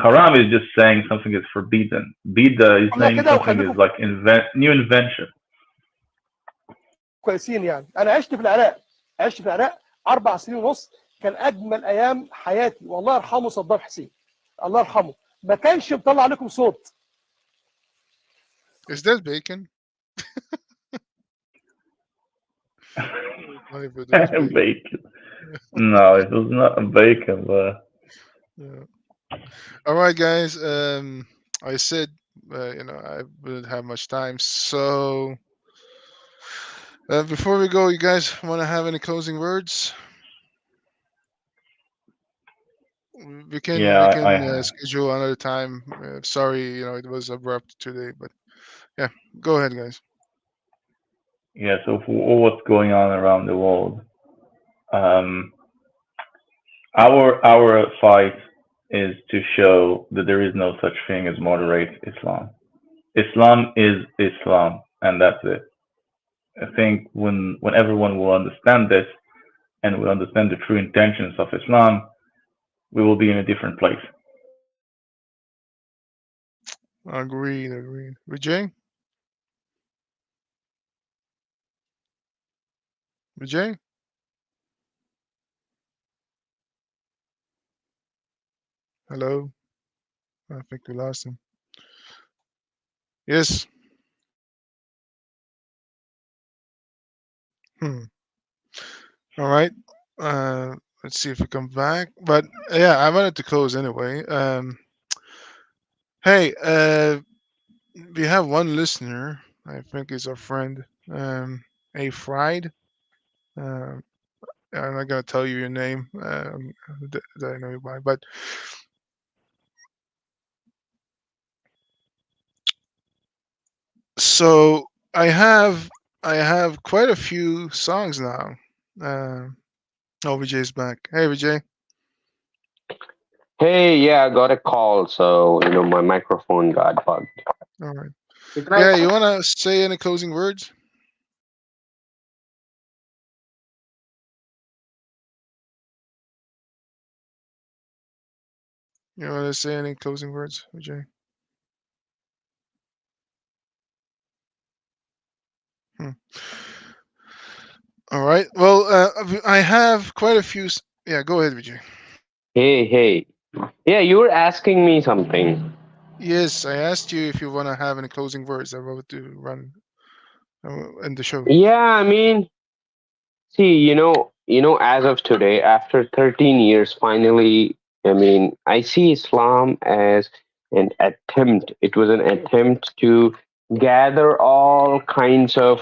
haram is just saying something is forbidden. Bid'ah is saying something is like new invention. كويسين يعني. انا عشت في العراق 4 سنين ونص، كان اجمل ايام حياتي، والله يرحمه صدام حسين، الله يرحمه، ما كانش مطلع عليكم صوت، Is that bacon? Not if it was bacon. Bacon. No, it was not bacon, but Yeah. All right, guys. I said, I wouldn't have much time. So, before we go, you guys want to have any closing words? We can yeah, we I can have. schedule another time. Sorry, it was abrupt today, but yeah, go ahead, guys. Yeah, so for all what's going on around the world, um, our fight is to show that there is no such thing as moderate Islam. Islam is Islam, and that's it. I think when everyone will understand this and will understand the true intentions of Islam, we will be in a different place. Agreed, agreed. Vijay, Vijay, hello. I think we lost him. Yes. Hmm. All right. Uh, let's see if we come back. But yeah, I wanted to close anyway. Hey, we have one listener. I think he's our friend. A Fried. Uh, I'm not gonna tell you your name. That I know you by, but so I have quite a few songs now. Uh, oh, Vijay's back. Hey, Vijay. Hey, yeah, I got a call, so my microphone got bugged. All right. You can I- Yeah, you wanna say any closing words? You wanna say any closing words, Vijay? Hmm. All right. Well, I have quite a few. Yeah, go ahead, Vijay. Hey, hey. Yeah, you were asking me something. Yes, I asked you if you wanna have any closing words about to run in the show. Yeah, I mean, see, as of today, after 13 years, finally, I mean, I see Islam as an attempt. It was an attempt to gather all kinds of,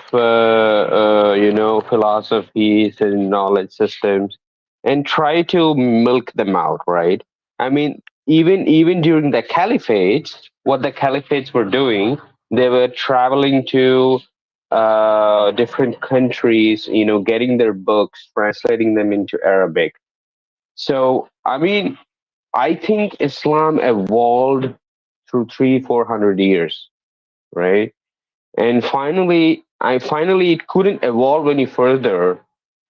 philosophies and knowledge systems and try to milk them out, right? I mean, even during the caliphates, what the caliphates were doing, they were traveling to different countries, getting their books, translating them into Arabic. So, I mean, I think Islam evolved through 400 years, right? And finally, it couldn't evolve any further.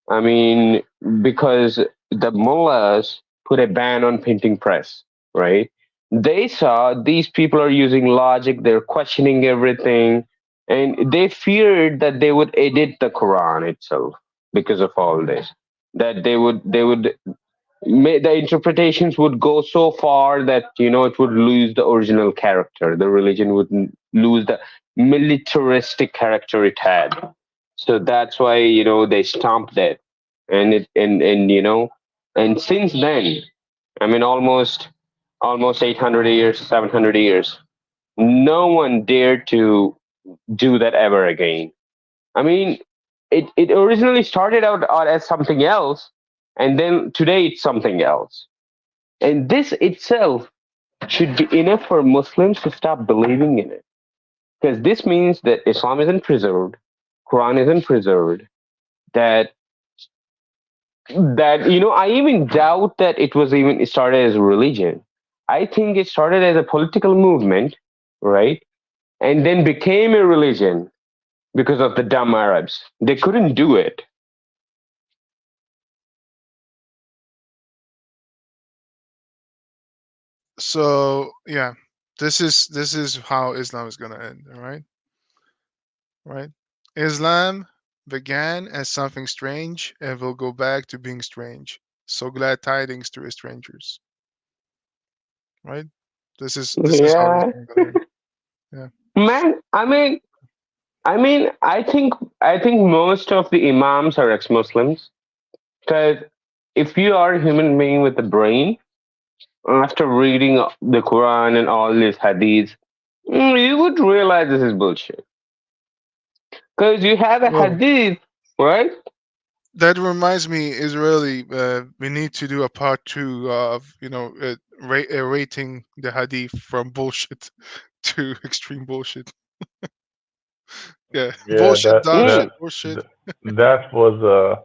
I mean, because the mullahs put a ban on printing press, right? They saw these people are using logic, they're questioning everything, and they feared that they would edit the Quran itself because of all this. That they would the interpretations would go so far that it would lose the original character. The religion would lose the militaristic character it had. So that's why they stomped it, and since then, I mean, almost 800 years, 700 years, no one dared to do that ever again. I mean, it originally started out as something else, and then today it's something else. And this itself should be enough for Muslims to stop believing in it. Because this means that Islam isn't preserved, Quran isn't preserved, that I even doubt that it started as a religion. I think it started as a political movement, right? And then became a religion because of the dumb Arabs. They couldn't do it. So yeah, this is how Islam is gonna end. All right, right. Islam began as something strange and will go back to being strange. So glad tidings to strangers. Right. This is how Yeah. Islam gonna end. Yeah. Man, I think most of the imams are ex-Muslims. Because if you are a human being with a brain, after reading the Quran and all these hadiths, you would realize this is bullshit. Because you have a Well, hadith, right? that reminds me, Israeli. We need to do a part 2 of rating the hadith from bullshit to extreme bullshit. Yeah, Yeah, bullshit, dog Mm. shit, bullshit. that was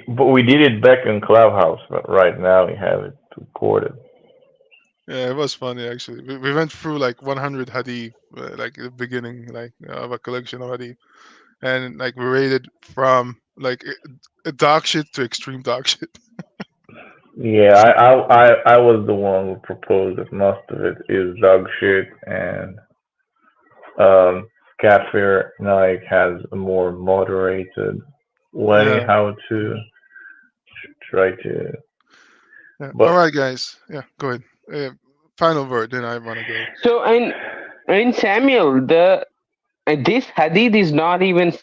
but we did it back in Clubhouse, but right now we have it recorded. Yeah, it was funny actually. We went through like 100 hadith, like at the beginning, like of a collection of hadith, and like we rated from like dog shit to extreme dog shit. Yeah, I was the one who proposed that most of it is dog shit, and Kafir Naik has a more moderated way Yeah. how to try to. Yeah. All But right, guys. Yeah, go ahead. Final word. Then I want to go. So, and Samuel, this hadith is not even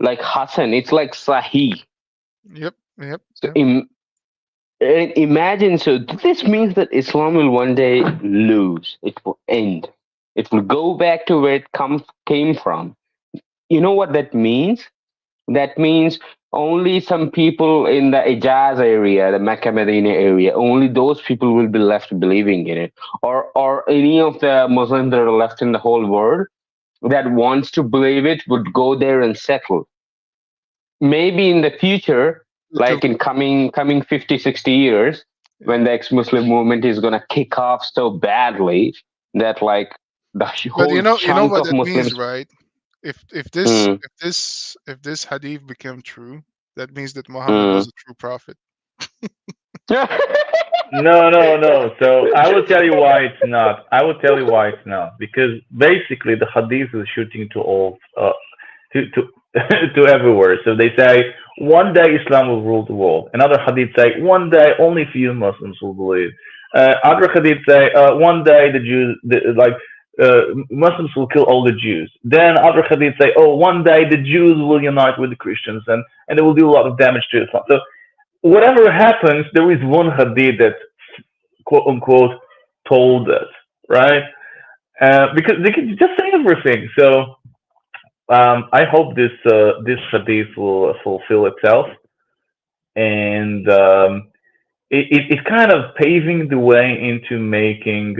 like Hassan. It's like Sahih. Yep. Yep. So Yep. imagine. So this means that Islam will one day lose. It will end. It will go back to where it came from. You know what that means? That means only some people in the Ijaz area, the Mecca Medina area, only those people will be left believing in it. Or any of the Muslims that are left in the whole world that wants to believe it would go there and settle. Maybe in the future, like in coming 50, 60 years, when the ex-Muslim movement is gonna kick off so badly that like the But whole you know chunk what of that means, Muslims. right? If Hmm, this hadith became true, that means that Muhammad hmm. was a true prophet. no, no, no. So I will tell you why it's not. I will tell you why it's not. Because basically the hadith is shooting to all to to everywhere. So they say one day Islam will rule the world. Another hadith say one day only few Muslims will believe. Other hadith say one day the Jews Muslims will kill all the Jews. Then other hadith say oh one day the Jews will unite with the Christians and they will do a lot of damage to Islam. So whatever happens, there is one hadith that quote unquote told us, right? Because they can just say everything. So I hope this hadith will fulfill itself, and it's kind of paving the way into making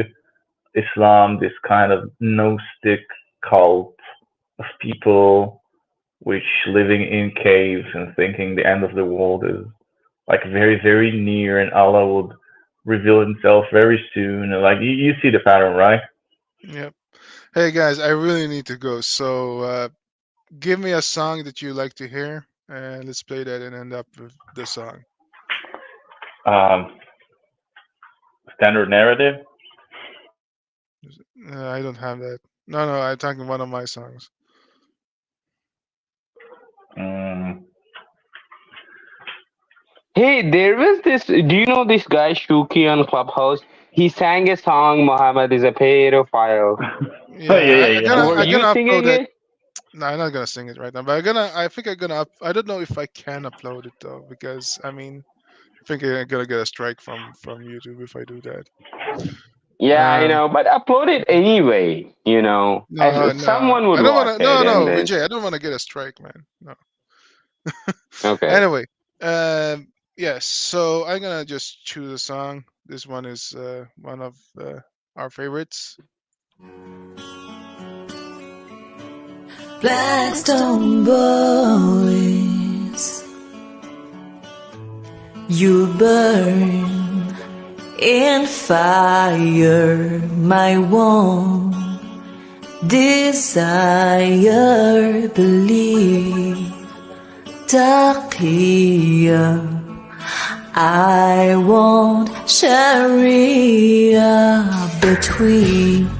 Islam this kind of gnostic cult of people which living in caves and thinking the end of the world is like very very near and Allah would reveal himself very soon. And like you see the pattern, right? Yep. Hey guys, I really need to go. So give me a song that you like to hear, and let's play that and end up with the song. Standard narrative. I don't have that. No, I'm talking one of my songs. Hey, there was this. Do you know this guy Shuki on Clubhouse? He sang a song. Muhammad is a pedophile. Yeah, Were I'm you gonna singing upload that. it? No, I'm not gonna sing it right now, but I think I'm gonna I don't know if I can upload it though, because I mean, I think I'm gonna get a strike from YouTube if I do that. Yeah, I Um, know, but upload it anyway. You know, no, someone would I don't watch wanna. it, and No, then Vijay, I don't wanna get a strike, man. No. okay. Anyway, yes. So I'm gonna just choose a song. This one is one of our favorites. Blackstone boys, you burn in fire, my warm desire, believe, Taqiyya, I want Sharia between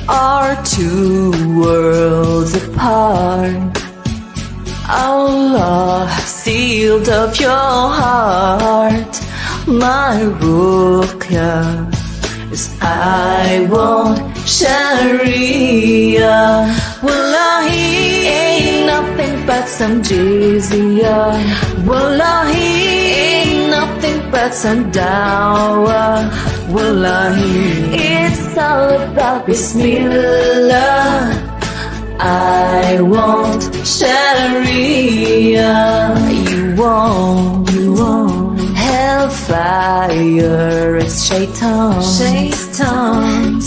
our two worlds apart. Allah sealed up your heart. My ruqya is I want Sharia. Wallahi, ain't nothing but some jizya. Wallahi, ain't nothing but some dawah. Wallahi, it's all about Bismillah. I want Sharia. You want hellfire. It's Shaitan's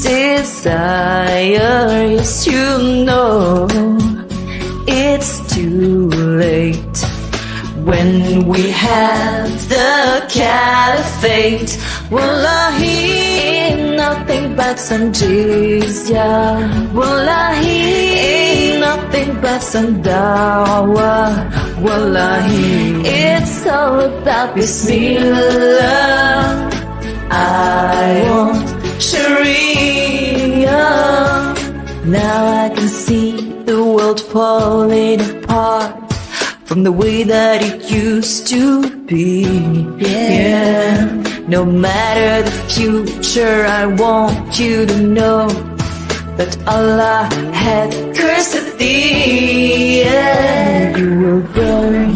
desire. Yes, you know it's too late when we have the caliphate. Wallahi, ain't nothing but some jizya. Wallahi, ain't nothing but some dawah. Wallahi, it's all about Bismillah. I want Sharia. Now I can see the world falling apart from the way that it used to be. Yeah. No matter the future, I want you to know that Allah had cursed thee. Yeah. You will burn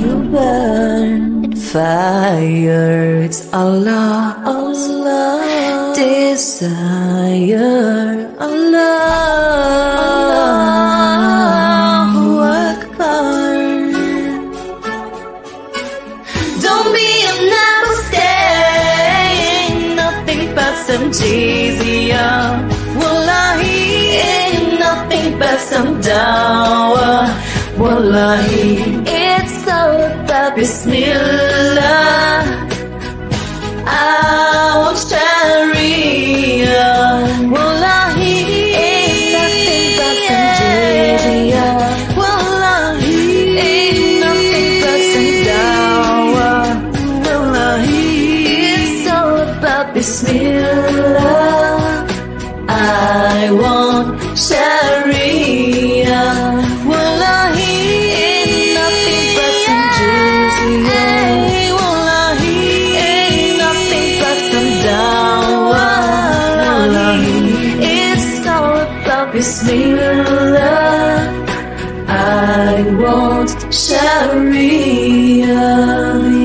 in fire. It's Allah's desire. Allahu Akbar. Don't be a namaste, ain't nothing but some jizya. Wallahi, ain't nothing but some dawah. Wallahi, it's all about Bismillah. I want Sharia. Wallahi, ain't nothing but some jizya. Wallahi, ain't nothing but some dawah. Wallahi, it's all about Bismillah. I want Sharia. Wallahi, ain't nothing but some jizya. Wallahi, ain't nothing but some dawah. Wallahi, it's all about Bismillah. I want Sharia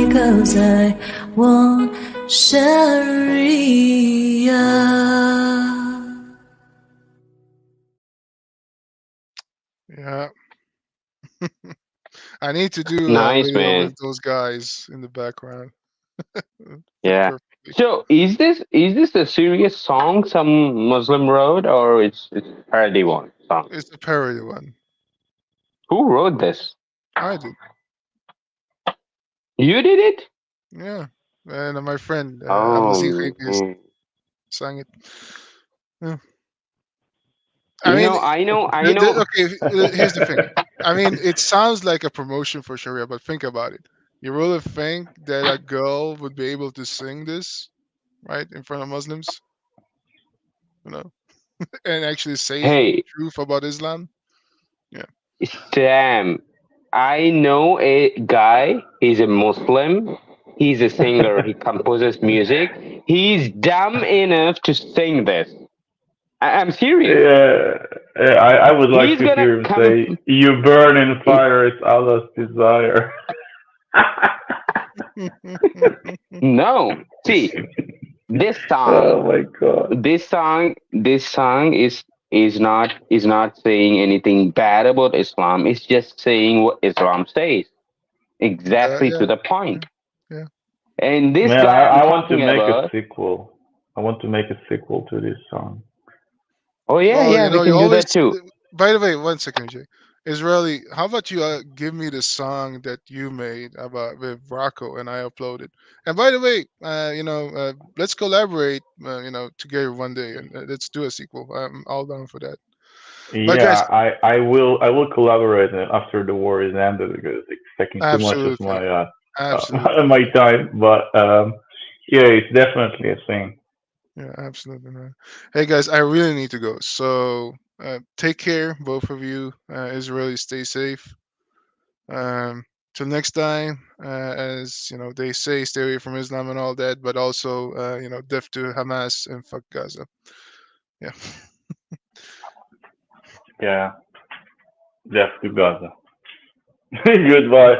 because I want Sharia. Yeah. I need to do a Nice, video man. with those guys in the background. Fit Yeah. perfectly. So is this a serious song some Muslim wrote, or it's a parody one song? It's a parody one. Who wrote this? I did. You did it? Yeah. And my friend Oh, Abdulaziz Khaypis mm. sang it. Yeah. You I mean, know, I know. okay, here's the thing. I mean, it sounds like a promotion for Sharia, but think about it. You really think that a girl would be able to sing this, right, in front of Muslims, you know, and actually say the Hey, truth about Islam? Yeah. Sam, I know a guy. He's a Muslim. He's a singer. He composes music. He's dumb enough to sing this. I'm serious. I would like He's to gonna hear him come. say, "You burn in fire, it's Allah's desire." No, see, this Oh song, my god. this song is not saying anything bad about Islam. It's just saying what Islam says, exactly Yeah. to the point. Yeah. And this Man, guy I'm I want to talking make a about. sequel. I want to make a sequel to this song. Oh yeah, Well, yeah, we you can do always. that too. By the way, one second, Jay. Israeli, how about you give me the song that you made about with Rocco and I uploaded? And by the way, let's collaborate, together one day and let's do a sequel. I'm all down for that. But guys, Yeah, I will collaborate after the war is ended because it's taking too much of absolutely, absolutely, my time. But yeah, it's definitely a thing. yeah, absolutely, man. Hey guys, I really need to go. So take care, both of you. Israeli, stay safe. Um, till next time, as you know, they say, stay away from Islam and all that, but also, you know, death to Hamas and fuck Gaza. Yeah. Yeah. Death to Gaza. Goodbye.